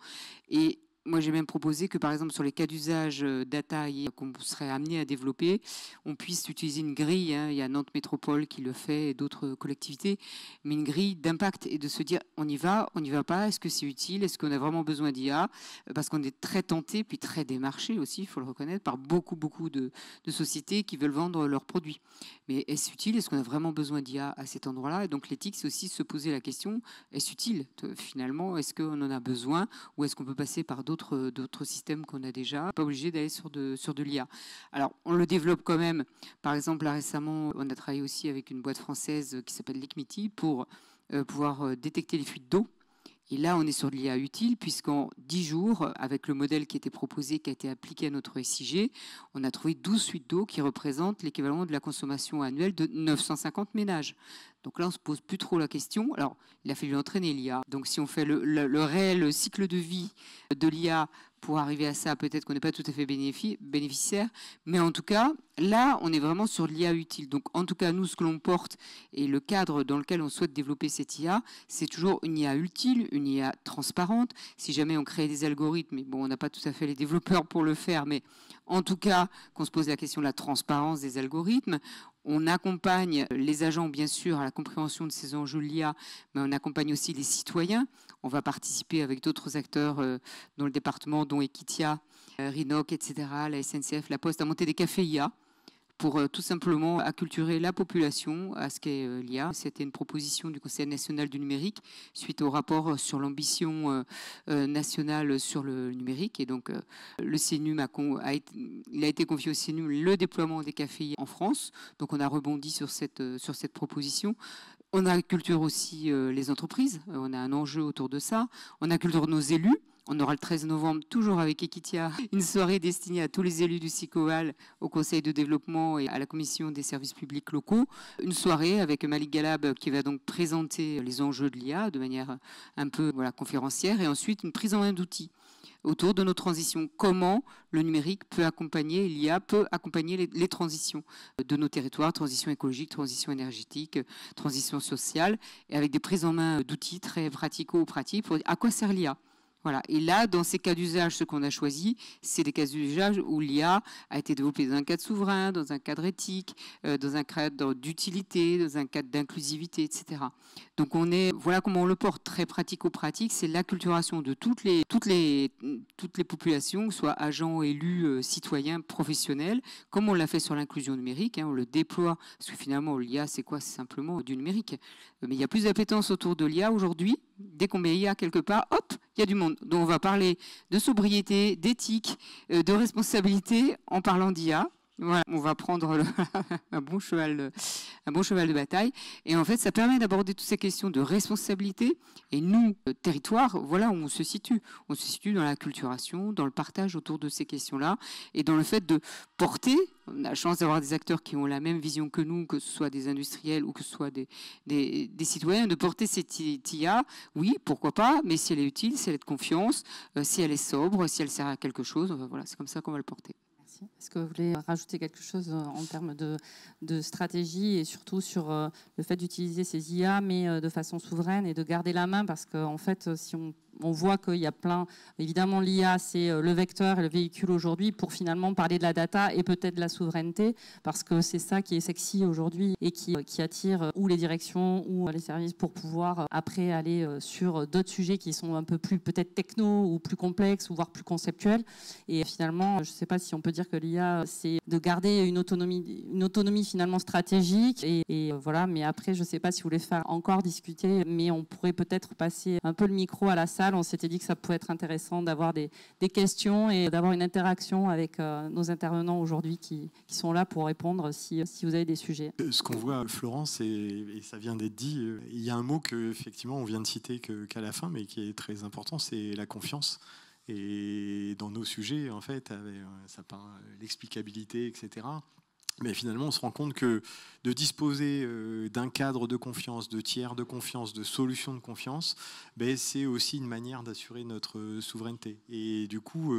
Et moi, j'ai même proposé que, par exemple, sur les cas d'usage data qu'on serait amené à développer, on puisse utiliser une grille. Il y a Nantes Métropole qui le fait et d'autres collectivités, mais une grille d'impact et de se dire on y va pas, est-ce que c'est utile, est-ce qu'on a vraiment besoin d'IA? Parce qu'on est très tenté, puis très démarché aussi, il faut le reconnaître, par beaucoup de sociétés qui veulent vendre leurs produits. Mais est-ce utile? Est-ce qu'on a vraiment besoin d'IA à cet endroit-là? Et donc l'éthique, c'est aussi se poser la question, est-ce utile finalement? Est-ce qu'on en a besoin? Ou est-ce qu'on peut passer par d'autres systèmes qu'on a déjà, pas obligé d'aller sur de l'IA. Alors, on le développe quand même. Par exemple, là, récemment, on a travaillé aussi avec une boîte française qui s'appelle Liquimity pour pouvoir détecter les fuites d'eau. Et là, on est sur de l'IA utile, puisqu'en 10 jours, avec le modèle qui a été proposé, qui a été appliqué à notre SIG, on a trouvé 12 fuites d'eau qui représentent l'équivalent de la consommation annuelle de 950 ménages. Donc là, on ne se pose plus trop la question. Alors, il a fallu entraîner l'IA. Donc, si on fait le réel cycle de vie de l'IA pour arriver à ça, peut-être qu'on n'est pas tout à fait bénéficiaire, mais en tout cas, là, on est vraiment sur l'IA utile. Donc, en tout cas, nous, ce que l'on porte et le cadre dans lequel on souhaite développer cette IA, c'est toujours une IA utile, une IA transparente. Si jamais on crée des algorithmes, mais bon, on n'a pas tout à fait les développeurs pour le faire, mais en tout cas, qu'on se pose la question de la transparence des algorithmes. On accompagne les agents, bien sûr, à la compréhension de ces enjeux de l'IA, mais on accompagne aussi les citoyens. On va participer avec d'autres acteurs dans le département, dont Equitia, Rinoc, etc., la SNCF, la Poste, à monter des cafés IA pour tout simplement acculturer la population à ce qu'est l'IA. C'était une proposition du Conseil national du numérique suite au rapport sur l'ambition nationale sur le numérique. Et donc, le CNUM a été confié au CNUM le déploiement des cafés IA en France. Donc, on a rebondi sur cette proposition. On acculture aussi les entreprises. On a un enjeu autour de ça. On acculture nos élus. On aura le 13 novembre, toujours avec Equitia, une soirée destinée à tous les élus du SICOAL, au Conseil de développement et à la Commission des services publics locaux. Une soirée avec Malik Galab qui va donc présenter les enjeux de l'IA de manière un peu conférencière. Et ensuite, une prise en main d'outils autour de nos transitions. Comment le numérique peut accompagner, l'IA peut accompagner les transitions de nos territoires, transition écologique, transition énergétique, transition sociale, et avec des prises en main d'outils très pratico-pratiques pour dire à quoi sert l'IA. Voilà. Et là, dans ces cas d'usage, ce qu'on a choisi, c'est des cas d'usage où l'IA a été développée dans un cadre souverain, dans un cadre éthique, dans un cadre d'utilité, dans un cadre d'inclusivité, etc. Donc voilà comment on le porte, très pratico-pratique, c'est l'acculturation de toutes les populations, que ce soit agents, élus, citoyens, professionnels, comme on l'a fait sur l'inclusion numérique, on le déploie, parce que finalement l'IA c'est quoi? C'est simplement du numérique. Mais il y a plus d'appétence autour de l'IA aujourd'hui. Dès qu'on met IA quelque part, hop, il y a du monde. Donc on va parler de sobriété, d'éthique, de responsabilité en parlant d'IA. Voilà, on va prendre un bon cheval de bataille. Et en fait, ça permet d'aborder toutes ces questions de responsabilité. Et nous, territoire, voilà où on se situe. On se situe dans la culturation, dans le partage autour de ces questions-là, et dans le fait de porter. On a la chance d'avoir des acteurs qui ont la même vision que nous, que ce soit des industriels ou que ce soit des citoyens, de porter cette IA. Oui, pourquoi pas, mais si elle est utile, si elle est de confiance, si elle est sobre, si elle sert à quelque chose, voilà, c'est comme ça qu'on va le porter. Est-ce que vous voulez rajouter quelque chose en termes de stratégie et surtout sur le fait d'utiliser ces IA mais de façon souveraine et de garder la main, parce qu'en fait, si on voit qu'il y a plein... Évidemment, l'IA, c'est le vecteur et le véhicule aujourd'hui pour finalement parler de la data et peut-être de la souveraineté, parce que c'est ça qui est sexy aujourd'hui et qui attire ou les directions ou les services pour pouvoir après aller sur d'autres sujets qui sont un peu plus peut-être techno ou plus complexes ou voire plus conceptuels. Et finalement, je ne sais pas si on peut dire que l'IA, c'est de garder une autonomie finalement stratégique. Et voilà, mais après, je ne sais pas si vous voulez faire encore discuter, mais on pourrait peut-être passer un peu le micro à la salle. On s'était dit que ça pouvait être intéressant d'avoir des questions et d'avoir une interaction avec nos intervenants aujourd'hui qui sont là pour répondre si vous avez des sujets. Ce qu'on voit, Florence, et ça vient d'être dit, il y a un mot qu'effectivement on vient de citer qu'à la fin, mais qui est très important, c'est la confiance. Et dans nos sujets, en fait, avec ça parle l'explicabilité, etc. Mais finalement, on se rend compte que de disposer d'un cadre de confiance, de tiers de confiance, de solutions de confiance, c'est aussi une manière d'assurer notre souveraineté. Et du coup,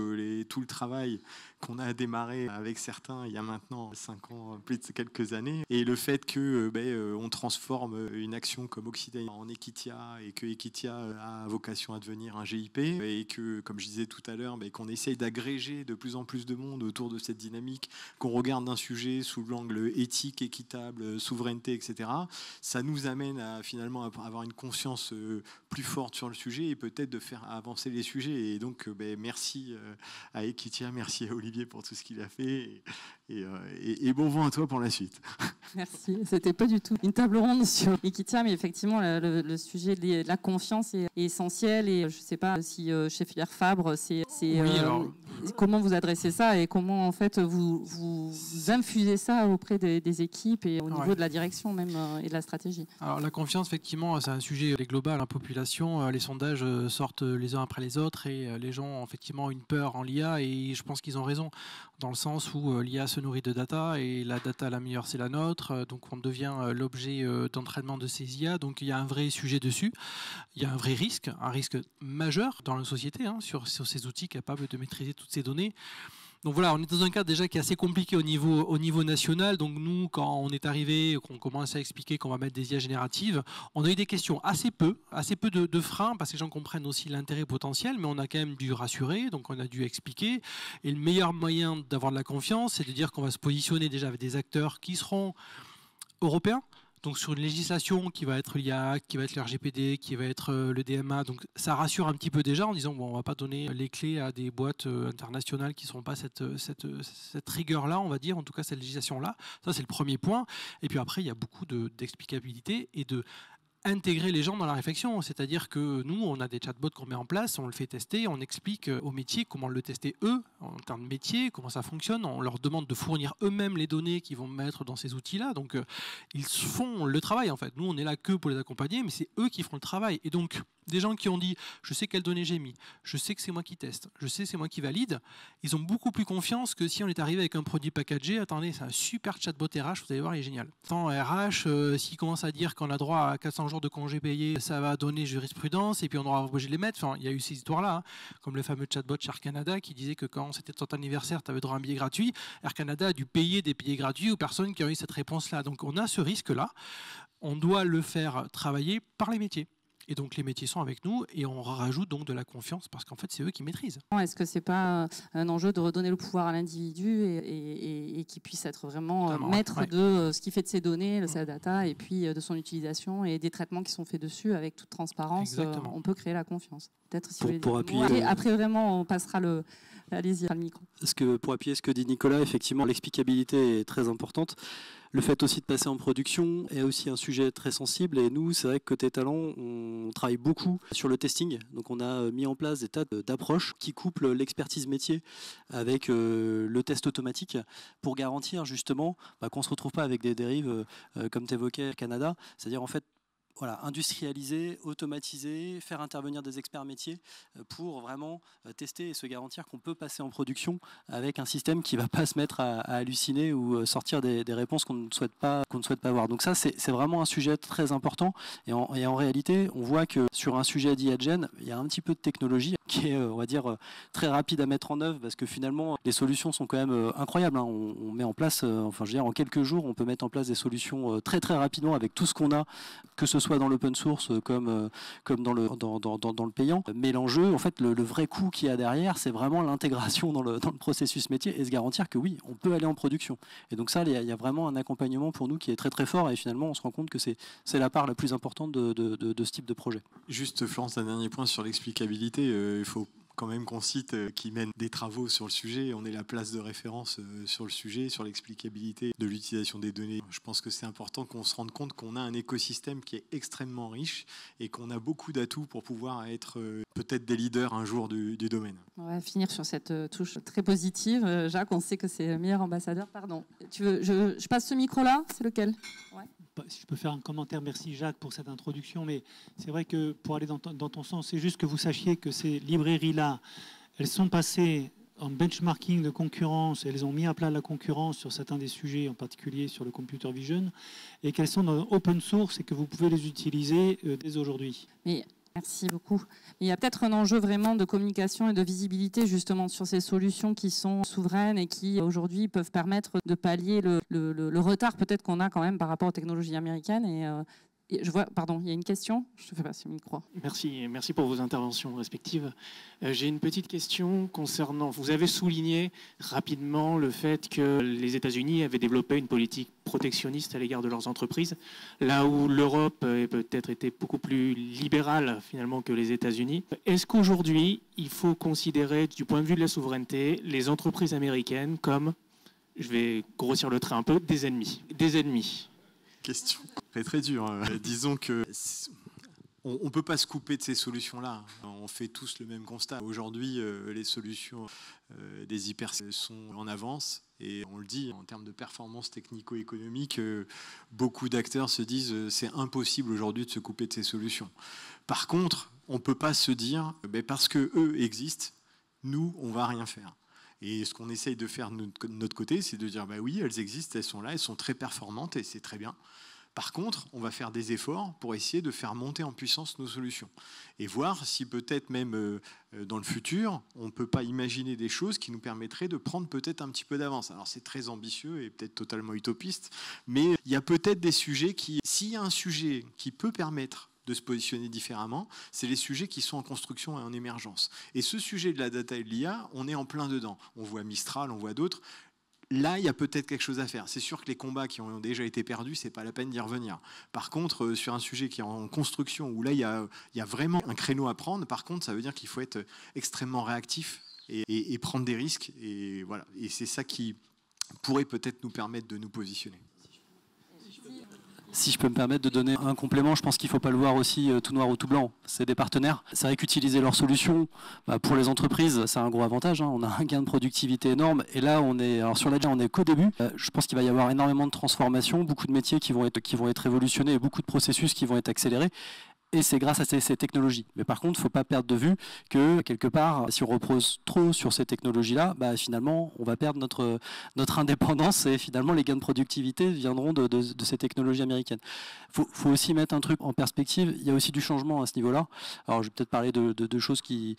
tout le travail qu'on a démarré avec certains il y a maintenant 5 ans, plus de quelques années, et le fait que on transforme une action comme Occitanie en Equitia, et que Equitia a vocation à devenir un GIP, et que, comme je disais tout à l'heure, qu'on essaye d'agréger de plus en plus de monde autour de cette dynamique, qu'on regarde un sujet sous l'angle éthique, équitable, souveraineté, etc., ça nous amène à finalement avoir une conscience plus forte sur le sujet et peut-être de faire avancer les sujets. Et donc, merci à Equitia, merci à Olivier pour tout ce qu'il a fait et bon vent à toi pour la suite. Merci. C'était pas du tout une table ronde sur Equitia, mais effectivement, le sujet de la confiance est essentiel. Et je ne sais pas si chez Filière Fabre, c'est oui, alors, comment vous adressez ça et comment en fait vous infusez ça auprès des équipes et au niveau de la direction même et de la stratégie. Alors la confiance, effectivement, c'est un sujet global. La population, les sondages sortent les uns après les autres et les gens ont effectivement une peur en l'IA et je pense qu'ils ont raison dans le sens où l'IA se nourrit de data et la data la meilleure c'est la nôtre, donc on devient l'objet d'entraînement de ces IA, donc il y a un vrai sujet dessus, il y a un vrai risque, majeur dans la société sur ces outils capables de maîtriser toutes ces données. Donc voilà, on est dans un cadre déjà qui est assez compliqué au niveau national. Donc nous, quand on est arrivé, qu'on commence à expliquer qu'on va mettre des IA génératives, on a eu des questions assez peu de freins, parce que les gens comprennent aussi l'intérêt potentiel, mais on a quand même dû rassurer, donc on a dû expliquer. Et le meilleur moyen d'avoir de la confiance, c'est de dire qu'on va se positionner déjà avec des acteurs qui seront européens. Donc sur une législation qui va être l'IA, qui va être le RGPD, qui va être le DMA, donc ça rassure un petit peu déjà en disant bon, on va pas donner les clés à des boîtes internationales qui ne seront pas cette rigueur-là, on va dire, en tout cas cette législation-là. Ça c'est le premier point. Et puis après il y a beaucoup d'explicabilité et de intégrer les gens dans la réflexion, c'est-à-dire que nous, on a des chatbots qu'on met en place, on le fait tester, on explique aux métiers comment le tester eux, en termes de métier, comment ça fonctionne, on leur demande de fournir eux-mêmes les données qu'ils vont mettre dans ces outils-là, donc ils font le travail en fait. Nous, on est là que pour les accompagner, mais c'est eux qui feront le travail. Et donc, des gens qui ont dit « je sais quelles données j'ai mis, je sais que c'est moi qui teste, je sais que c'est moi qui valide », ils ont beaucoup plus confiance que si on est arrivé avec un produit packagé. Attendez, c'est un super chatbot RH, vous allez voir, il est génial. Tant RH, s'il commence à dire qu'on a droit à 400 jours de congés payés, ça va donner jurisprudence et puis on aura obligé de les mettre. Enfin, il y a eu ces histoires-là, comme le fameux chatbot chez Air Canada qui disait que quand c'était ton anniversaire, tu avais droit à un billet gratuit. Air Canada a dû payer des billets gratuits aux personnes qui ont eu cette réponse-là. Donc on a ce risque-là. On doit le faire travailler par les métiers. Et donc les métiers sont avec nous et on rajoute donc de la confiance parce qu'en fait c'est eux qui maîtrisent. Est-ce que c'est pas un enjeu de redonner le pouvoir à l'individu et qu'il puisse être vraiment maître de ce qu'il fait de ses données, de sa data et puis de son utilisation et des traitements qui sont faits dessus avec toute transparence. On peut créer la confiance. Peut-être si pour appuyer. Après vraiment on passera le. Allez-y, le micro. Pour appuyer ce que dit Nicolas, effectivement l'explicabilité est très importante. Le fait aussi de passer en production est aussi un sujet très sensible et nous, c'est vrai que côté talent, on travaille beaucoup sur le testing. Donc on a mis en place des tas d'approches qui couplent l'expertise métier avec le test automatique pour garantir justement qu'on ne se retrouve pas avec des dérives comme tu évoquais au Canada. C'est-à-dire en fait, voilà, industrialiser, automatiser, faire intervenir des experts métiers pour vraiment tester et se garantir qu'on peut passer en production avec un système qui ne va pas se mettre à halluciner ou sortir des réponses qu'on ne souhaite pas avoir. Donc ça, c'est vraiment un sujet très important. Et en réalité, on voit que sur un sujet d'IA-Gen, il y a un petit peu de technologie qui est, on va dire, très rapide à mettre en œuvre parce que finalement, les solutions sont quand même incroyables. On met en place, en quelques jours, on peut mettre en place des solutions très très rapidement avec tout ce qu'on a, que ce soit dans l'open source comme dans le payant. Mais l'enjeu, en fait, le vrai coût qu'il y a derrière, c'est vraiment l'intégration dans le processus métier et se garantir que oui, on peut aller en production. Et donc ça, il y a vraiment un accompagnement pour nous qui est très très fort et finalement, on se rend compte que c'est la part la plus importante de ce type de projet. Juste, Florence, un dernier point sur l'explicabilité. Il faut quand même qu'on cite qui mène des travaux sur le sujet. On est la place de référence sur le sujet, sur l'explicabilité de l'utilisation des données. Je pense que c'est important qu'on se rende compte qu'on a un écosystème qui est extrêmement riche et qu'on a beaucoup d'atouts pour pouvoir être peut-être des leaders un jour du domaine. On va finir sur cette touche très positive. Jacques, on sait que c'est le meilleur ambassadeur. Pardon. Je passe ce micro-là, c'est lequel? Ouais. Si je peux faire un commentaire, merci Jacques pour cette introduction, mais c'est vrai que pour aller dans ton sens, c'est juste que vous sachiez que ces librairies-là, elles sont passées en benchmarking de concurrence, elles ont mis à plat la concurrence sur certains des sujets, en particulier sur le computer vision, et qu'elles sont dans open source et que vous pouvez les utiliser dès aujourd'hui. Merci beaucoup. Il y a peut-être un enjeu vraiment de communication et de visibilité justement sur ces solutions qui sont souveraines et qui aujourd'hui peuvent permettre de pallier le retard peut-être qu'on a quand même par rapport aux technologies américaines. Et je vois, pardon, il y a une question. Je te fais passer le micro. Merci pour vos interventions respectives. J'ai une petite question concernant. Vous avez souligné rapidement le fait que les États-Unis avaient développé une politique protectionniste à l'égard de leurs entreprises, là où l'Europe a peut-être été beaucoup plus libérale finalement que les États-Unis. Est-ce qu'aujourd'hui, il faut considérer, du point de vue de la souveraineté, les entreprises américaines comme, je vais grossir le trait un peu, des ennemis? Des ennemis. Question très très dure. Disons que on ne peut pas se couper de ces solutions-là. On fait tous le même constat. Aujourd'hui, les solutions des hyper sont en avance. Et on le dit, en termes de performance technico-économique, beaucoup d'acteurs se disent c'est impossible aujourd'hui de se couper de ces solutions. Par contre, on ne peut pas se dire parce qu'eux existent, nous, on ne va rien faire. Et ce qu'on essaye de faire de notre côté, c'est de dire oui, elles existent, elles sont là, elles sont très performantes et c'est très bien. Par contre, on va faire des efforts pour essayer de faire monter en puissance nos solutions et voir si peut-être même dans le futur, on ne peut pas imaginer des choses qui nous permettraient de prendre peut-être un petit peu d'avance. Alors c'est très ambitieux et peut-être totalement utopiste, mais il y a peut-être des sujets qui, s'il y a un sujet qui peut permettre de se positionner différemment, c'est les sujets qui sont en construction et en émergence. Et ce sujet de la data et de l'IA, on est en plein dedans. On voit Mistral, on voit d'autres. Là, il y a peut-être quelque chose à faire. C'est sûr que les combats qui ont déjà été perdus, c'est pas la peine d'y revenir. Par contre, sur un sujet qui est en construction, où là, il y a vraiment un créneau à prendre, par contre, ça veut dire qu'il faut être extrêmement réactif et prendre des risques. Et voilà. Et c'est ça qui pourrait peut-être nous permettre de nous positionner. Si je peux me permettre de donner un complément, je pense qu'il ne faut pas le voir aussi tout noir ou tout blanc. C'est des partenaires. C'est vrai qu'utiliser leurs solutions, pour les entreprises, c'est un gros avantage. On a un gain de productivité énorme. Et là, on est qu'au début. Je pense qu'il va y avoir énormément de transformations, beaucoup de métiers qui vont être révolutionnés et beaucoup de processus qui vont être accélérés. Et c'est grâce à ces technologies. Mais par contre, il ne faut pas perdre de vue que, quelque part, si on repose trop sur ces technologies-là, finalement, on va perdre notre indépendance et finalement, les gains de productivité viendront de ces technologies américaines. Il faut aussi mettre un truc en perspective. Il y a aussi du changement à ce niveau-là. Alors, je vais peut-être parler de choses qui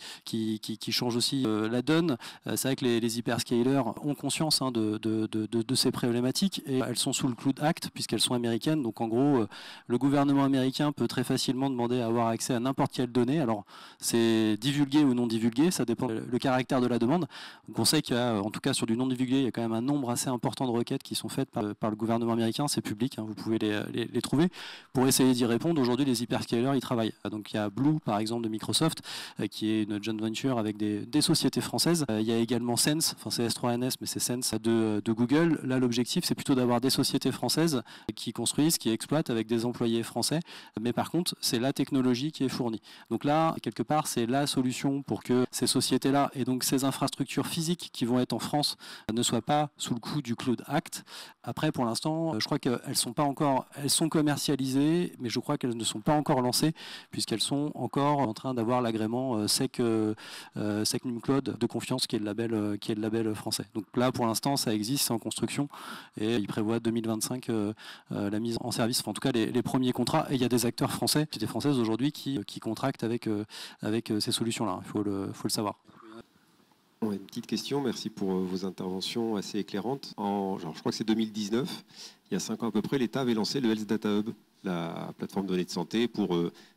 changent aussi la donne. C'est vrai que les hyperscalers ont conscience de ces problématiques et elles sont sous le Cloud Act puisqu'elles sont américaines. Donc, en gros, le gouvernement américain peut très facilement demander à avoir accès à n'importe quelle donnée. Alors, c'est divulgué ou non divulgué, ça dépend le caractère de la demande. Donc, on sait qu'il y a, en tout cas sur du non divulgué, il y a quand même un nombre assez important de requêtes qui sont faites par le gouvernement américain, c'est public, vous pouvez les trouver. Pour essayer d'y répondre, aujourd'hui, les hyperscalers, ils travaillent. Donc, il y a Blue, par exemple, de Microsoft, qui est une joint venture avec des sociétés françaises. Il y a également Sense, enfin c'est S3NS, mais c'est Sense de Google. Là, l'objectif, c'est plutôt d'avoir des sociétés françaises qui construisent, qui exploitent avec des employés français. Mais par contre, c'est la technologie qui est fournie. Donc là, quelque part, c'est la solution pour que ces sociétés-là et donc ces infrastructures physiques qui vont être en France ne soient pas sous le coup du Cloud Act. Après, pour l'instant, je crois qu'elles sont pas encore, elles sont commercialisées, mais je crois qu'elles ne sont pas encore lancées puisqu'elles sont encore en train d'avoir l'agrément SecNumCloud de confiance qui est le label français. Donc là, pour l'instant, ça existe, c'est en construction et il prévoit 2025 la mise en service, enfin, en tout cas les premiers contrats. Et il y a des acteurs français, des françaises aujourd'hui qui contractent avec ces solutions-là. Il faut le savoir. Une petite question, merci pour vos interventions assez éclairantes. Je crois que c'est 2019, il y a 5 ans à peu près, l'État avait lancé le Health Data Hub, la plateforme de données de santé,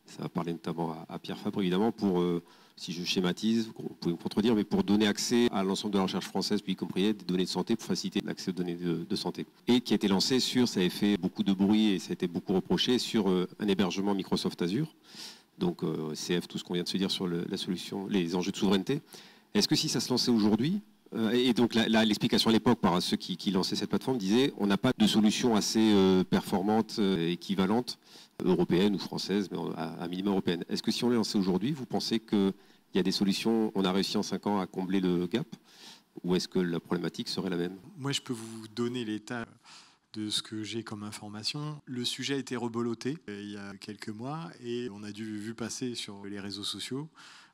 ça va parler notamment à Pierre Fabre évidemment, pour, si je schématise, vous pouvez me contredire, mais pour donner accès à l'ensemble de la recherche française, puis y compris des données de santé, pour faciliter l'accès aux données de santé. Et qui a été lancé ça avait fait beaucoup de bruit et ça a été beaucoup reproché sur un hébergement Microsoft Azure, donc CF, tout ce qu'on vient de se dire sur la solution, les enjeux de souveraineté. Est-ce que si ça se lançait aujourd'hui, et donc l'explication à l'époque par ceux qui lançaient cette plateforme disait on n'a pas de solution assez performante, équivalente, européenne ou française, mais à minimum européenne. Est-ce que si on les lançait aujourd'hui, vous pensez qu'il y a des solutions, on a réussi en 5 ans à combler le gap, ou est-ce que la problématique serait la même? Moi, je peux vous donner l'état de ce que j'ai comme information. Le sujet a été reboloté il y a quelques mois et on a vu passer sur les réseaux sociaux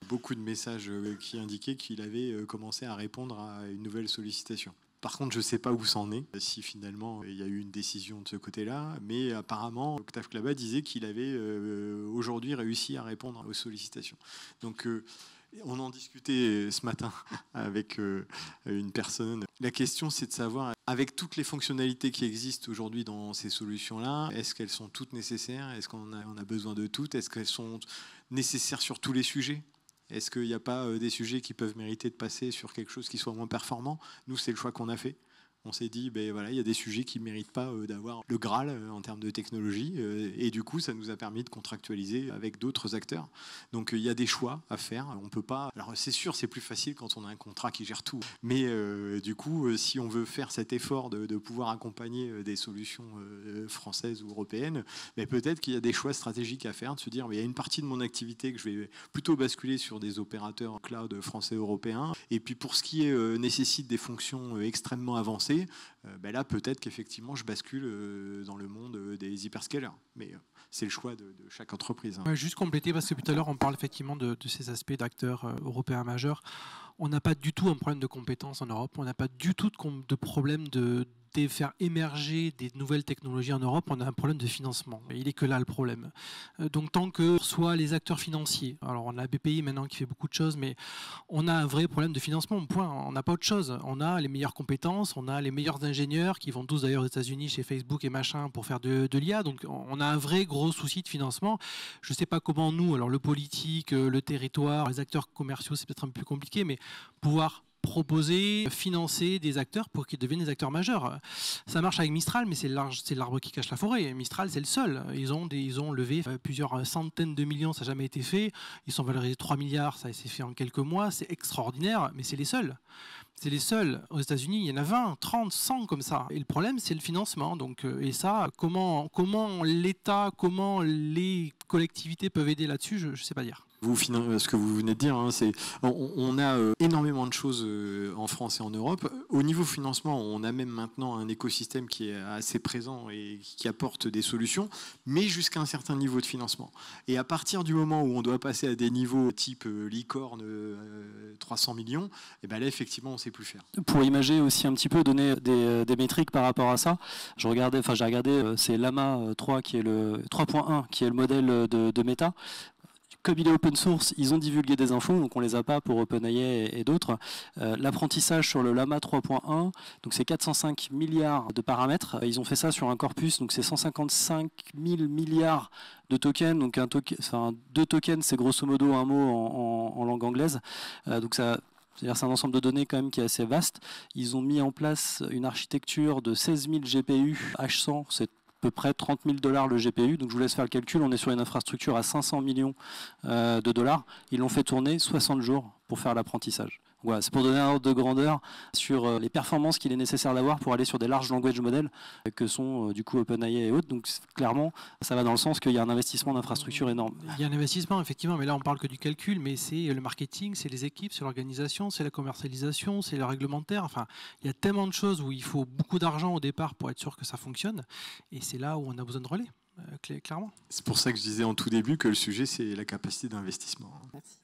beaucoup de messages qui indiquaient qu'il avait commencé à répondre à une nouvelle sollicitation. Par contre, je ne sais pas où ça en est, si finalement il y a eu une décision de ce côté-là, mais apparemment, Octave Klaba disait qu'il avait aujourd'hui réussi à répondre aux sollicitations. Donc, on en discutait ce matin avec une personne. La question, c'est de savoir, avec toutes les fonctionnalités qui existent aujourd'hui dans ces solutions-là, est-ce qu'elles sont toutes nécessaires? Est-ce qu'on a besoin de toutes? Est-ce qu'elles sont nécessaires sur tous les sujets? Est-ce qu'il n'y a pas des sujets qui peuvent mériter de passer sur quelque chose qui soit moins performant? Nous, c'est le choix qu'on a fait. On s'est dit, voilà, il y a des sujets qui ne méritent pas d'avoir le Graal en termes de technologie. Et du coup, ça nous a permis de contractualiser avec d'autres acteurs. Donc, il y a des choix à faire. On peut pas. Alors, c'est sûr, c'est plus facile quand on a un contrat qui gère tout. Mais du coup, si on veut faire cet effort de pouvoir accompagner des solutions françaises ou européennes, mais peut-être qu'il y a des choix stratégiques à faire, de se dire, il y a une partie de mon activité que je vais plutôt basculer sur des opérateurs cloud français européens. Et puis, pour ce qui nécessite des fonctions extrêmement avancées, là, peut-être qu'effectivement, je bascule dans le monde des hyperscalers. Mais c'est le choix de chaque entreprise. Ouais, juste compléter, parce que tout à l'heure, on parle effectivement de ces aspects d'acteurs européens majeurs. On n'a pas du tout un problème de compétences en Europe. On n'a pas du tout de problème de faire émerger des nouvelles technologies en Europe, on a un problème de financement. Et il n'est que là le problème. Donc tant que soit les acteurs financiers, alors on a BPI maintenant qui fait beaucoup de choses, mais on a un vrai problème de financement, point. On n'a pas autre chose. On a les meilleures compétences, on a les meilleurs ingénieurs qui vont tous d'ailleurs aux États-Unis chez Facebook et machin pour faire de l'IA. Donc on a un vrai gros souci de financement. Je ne sais pas comment nous, alors le politique, le territoire, les acteurs commerciaux, c'est peut-être un peu plus compliqué, mais pouvoir proposer, financer des acteurs pour qu'ils deviennent des acteurs majeurs. Ça marche avec Mistral, mais c'est l'arbre qui cache la forêt. Mistral, c'est le seul. Ils ont levé plusieurs centaines de millions, ça n'a jamais été fait. Ils sont valorisés 3 milliards, ça s'est fait en quelques mois. C'est extraordinaire, mais c'est les seuls. C'est les seuls. Aux États-Unis, il y en a 20, 30, 100 comme ça. Et le problème, c'est le financement. Donc, et ça, comment l'État, comment les collectivités peuvent aider là-dessus, je ne sais pas dire. Ce que vous venez de dire, c'est on a énormément de choses en France et en Europe. Au niveau financement, on a même maintenant un écosystème qui est assez présent et qui apporte des solutions, mais jusqu'à un certain niveau de financement. Et à partir du moment où on doit passer à des niveaux type licorne, 300 millions, et ben là, effectivement, on ne sait plus faire. Pour imager aussi un petit peu, donner des métriques par rapport à ça, j'ai regardé, c'est Llama 3 qui est le 3.1 qui est le modèle de Meta. Comme il est open source, ils ont divulgué des infos, donc on les a pas pour OpenAI et d'autres. L'apprentissage sur le Llama 3.1, donc c'est 405 milliards de paramètres. Ils ont fait ça sur un corpus, donc c'est 155 000 milliards de tokens. Donc deux tokens, c'est grosso modo un mot en langue anglaise. Donc ça. C'est-à-dire c'est un ensemble de données quand même qui est assez vaste. Ils ont mis en place une architecture de 16 000 GPU H100, c'est à peu près 30 000 $ le GPU. Donc je vous laisse faire le calcul. On est sur une infrastructure à 500 millions de dollars. Ils l'ont fait tourner 60 jours pour faire l'apprentissage. Voilà, c'est pour donner un ordre de grandeur sur les performances qu'il est nécessaire d'avoir pour aller sur des larges language models que sont du coup OpenAI et autres. Donc clairement, ça va dans le sens qu'il y a un investissement d'infrastructure énorme. Il y a un investissement effectivement, mais là on parle que du calcul, mais c'est le marketing, c'est les équipes, c'est l'organisation, c'est la commercialisation, c'est le réglementaire. Enfin, il y a tellement de choses où il faut beaucoup d'argent au départ pour être sûr que ça fonctionne. Et c'est là où on a besoin de relais, clairement. C'est pour ça que je disais en tout début que le sujet, c'est la capacité d'investissement. Merci.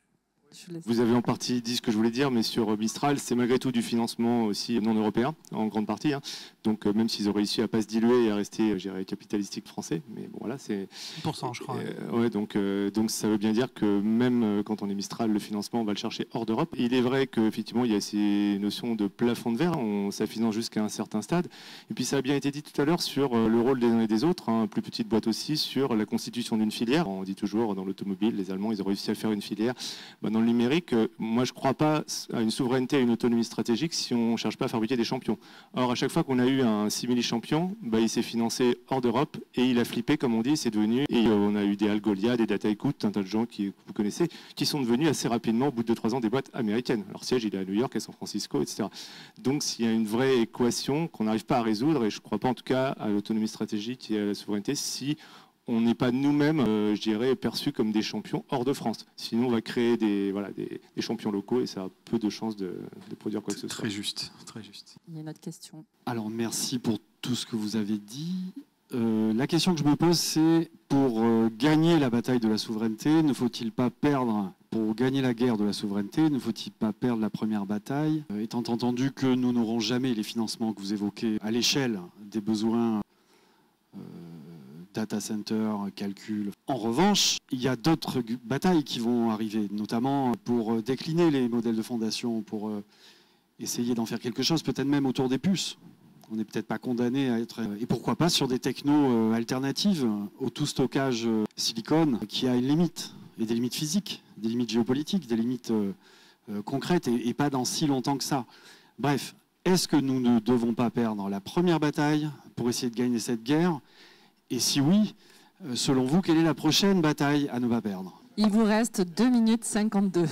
Vous avez en partie dit ce que je voulais dire, mais sur Mistral, c'est malgré tout du financement aussi non européen, en grande partie. Donc même s'ils ont réussi à ne pas se diluer et à rester, je dirais, capitalistique français, mais bon voilà, c'est 1%, je crois. Ouais, donc ça veut bien dire que même quand on est Mistral, le financement, on va le chercher hors d'Europe. Il est vrai qu'effectivement, il y a ces notions de plafond de verre, ça finance jusqu'à un certain stade. Et puis ça a bien été dit tout à l'heure sur le rôle des uns et des autres, plus petite boîte aussi, sur la constitution d'une filière. On dit toujours dans l'automobile, les Allemands, ils ont réussi à faire une filière. Dans le numérique, moi je ne crois pas à une souveraineté, à une autonomie stratégique si on ne cherche pas à fabriquer des champions. Or, à chaque fois qu'on a eu un simili-champion, il s'est financé hors d'Europe et il a flippé, comme on dit, c'est devenu. Et on a eu des Algolia, des Dataiku, un tas de gens que vous connaissez, qui sont devenus assez rapidement, au bout de 2-3 ans, des boîtes américaines. Leur siège, il est à New York, à San Francisco, etc. Donc, s'il y a une vraie équation qu'on n'arrive pas à résoudre, et je ne crois pas en tout cas à l'autonomie stratégique et à la souveraineté, si on n'est pas nous-mêmes, je dirais, perçus comme des champions hors de France. Sinon, on va créer des champions locaux et ça a peu de chances de produire quoi que ce soit. Très juste, très juste. Il y a une autre question. Alors, merci pour tout ce que vous avez dit. La question que je me pose, c'est pour gagner la bataille de la souveraineté, ne faut-il pas perdre, pour gagner la guerre de la souveraineté, ne faut-il pas perdre la première bataille, étant entendu que nous n'aurons jamais les financements que vous évoquez à l'échelle des besoins data center, calcul. En revanche, il y a d'autres batailles qui vont arriver, notamment pour décliner les modèles de fondation, pour essayer d'en faire quelque chose, peut-être même autour des puces. On n'est peut-être pas condamné à être... Et pourquoi pas sur des technos alternatives au tout stockage silicone qui a une limite, et des limites physiques, des limites géopolitiques, des limites concrètes, et pas dans si longtemps que ça. Bref, est-ce que nous ne devons pas perdre la première bataille pour essayer de gagner cette guerre? Et si oui, selon vous, quelle est la prochaine bataille à ne pas perdre? Il vous reste 2 minutes 52.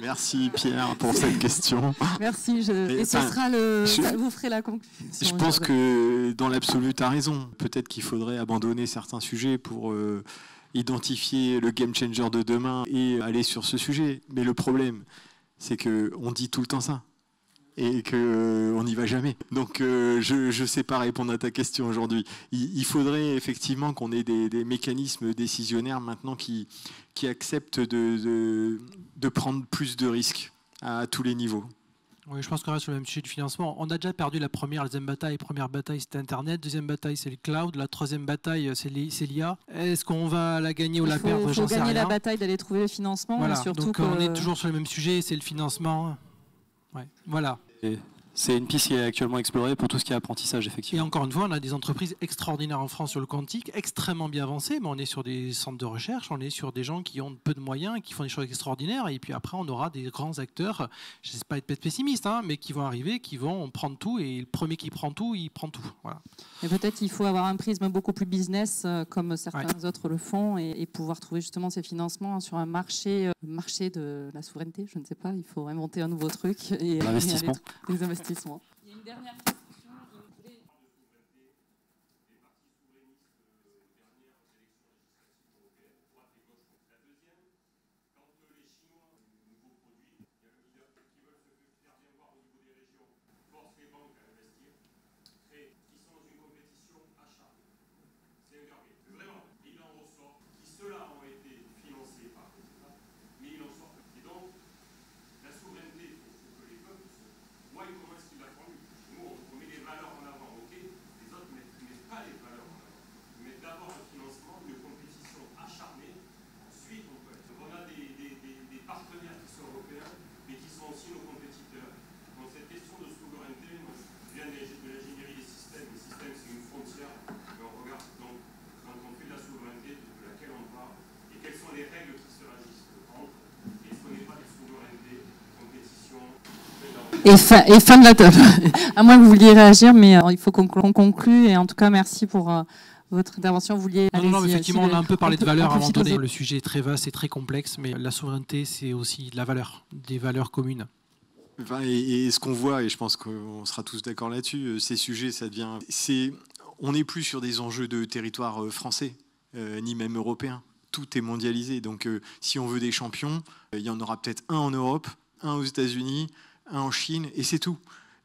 Merci Pierre pour cette question. Merci. Et ce sera vous ferez la conclusion. Je pense que dans l'absolu, tu as raison. Peut-être qu'il faudrait abandonner certains sujets pour identifier le game changer de demain et aller sur ce sujet. Mais le problème, c'est qu'on dit tout le temps ça et qu'on n'y va jamais. Donc je ne sais pas répondre à ta question aujourd'hui. Il faudrait effectivement qu'on ait des mécanismes décisionnaires maintenant qui acceptent de prendre plus de risques à tous les niveaux. Oui, je pense qu'on reste sur le même sujet de financement. On a déjà perdu la deuxième bataille. Première bataille, c'était Internet. Deuxième bataille, c'est le cloud. La troisième bataille, c'est l'IA. Est-ce qu'on va la gagner ou la perdre? Il faut gagner la bataille d'aller trouver le financement. Voilà. Et surtout donc on est toujours sur le même sujet, c'est le financement. Ouais. Voilà. C'est une piste qui est actuellement explorée pour tout ce qui est apprentissage, effectivement. Et encore une fois, on a des entreprises extraordinaires en France sur le quantique, extrêmement bien avancées, mais on est sur des centres de recherche, on est sur des gens qui ont peu de moyens, qui font des choses extraordinaires, et puis après, on aura des grands acteurs, je ne sais pas être pessimiste, mais qui vont arriver, qui vont prendre tout, et le premier qui prend tout, il prend tout. Voilà. Et peut-être qu'il faut avoir un prisme beaucoup plus business, comme certains autres le font, et pouvoir trouver justement ces financements sur un marché de la souveraineté, je ne sais pas, il faut inventer un nouveau truc. L'investissement. Les investissements. Il y a une dernière question. Et fin de la table. À moins que vous vouliez réagir, mais il faut qu'on conclue. Et en tout cas, merci pour votre intervention. Vous vouliez non, effectivement, on a un peu parlé de valeurs avant de donner. Le sujet est très vaste et très complexe, mais la souveraineté, c'est aussi de la valeur, des valeurs communes. Et ce qu'on voit, et je pense qu'on sera tous d'accord là-dessus, ces sujets, on n'est plus sur des enjeux de territoire français, ni même européen. Tout est mondialisé. Donc, si on veut des champions, il y en aura peut-être un en Europe, un aux États-Unis, un en Chine, et c'est tout.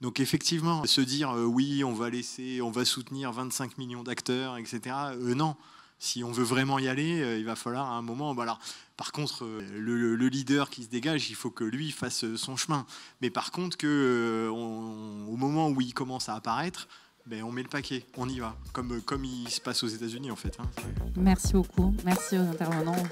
Donc effectivement, se dire oui, on va soutenir 25 millions d'acteurs, etc. Non, si on veut vraiment y aller, il va falloir à un moment. Alors, par contre, le leader qui se dégage, il faut que lui fasse son chemin. Mais par contre, au moment où il commence à apparaître, on met le paquet, on y va, comme il se passe aux États-Unis en fait. Merci beaucoup, merci aux intervenants.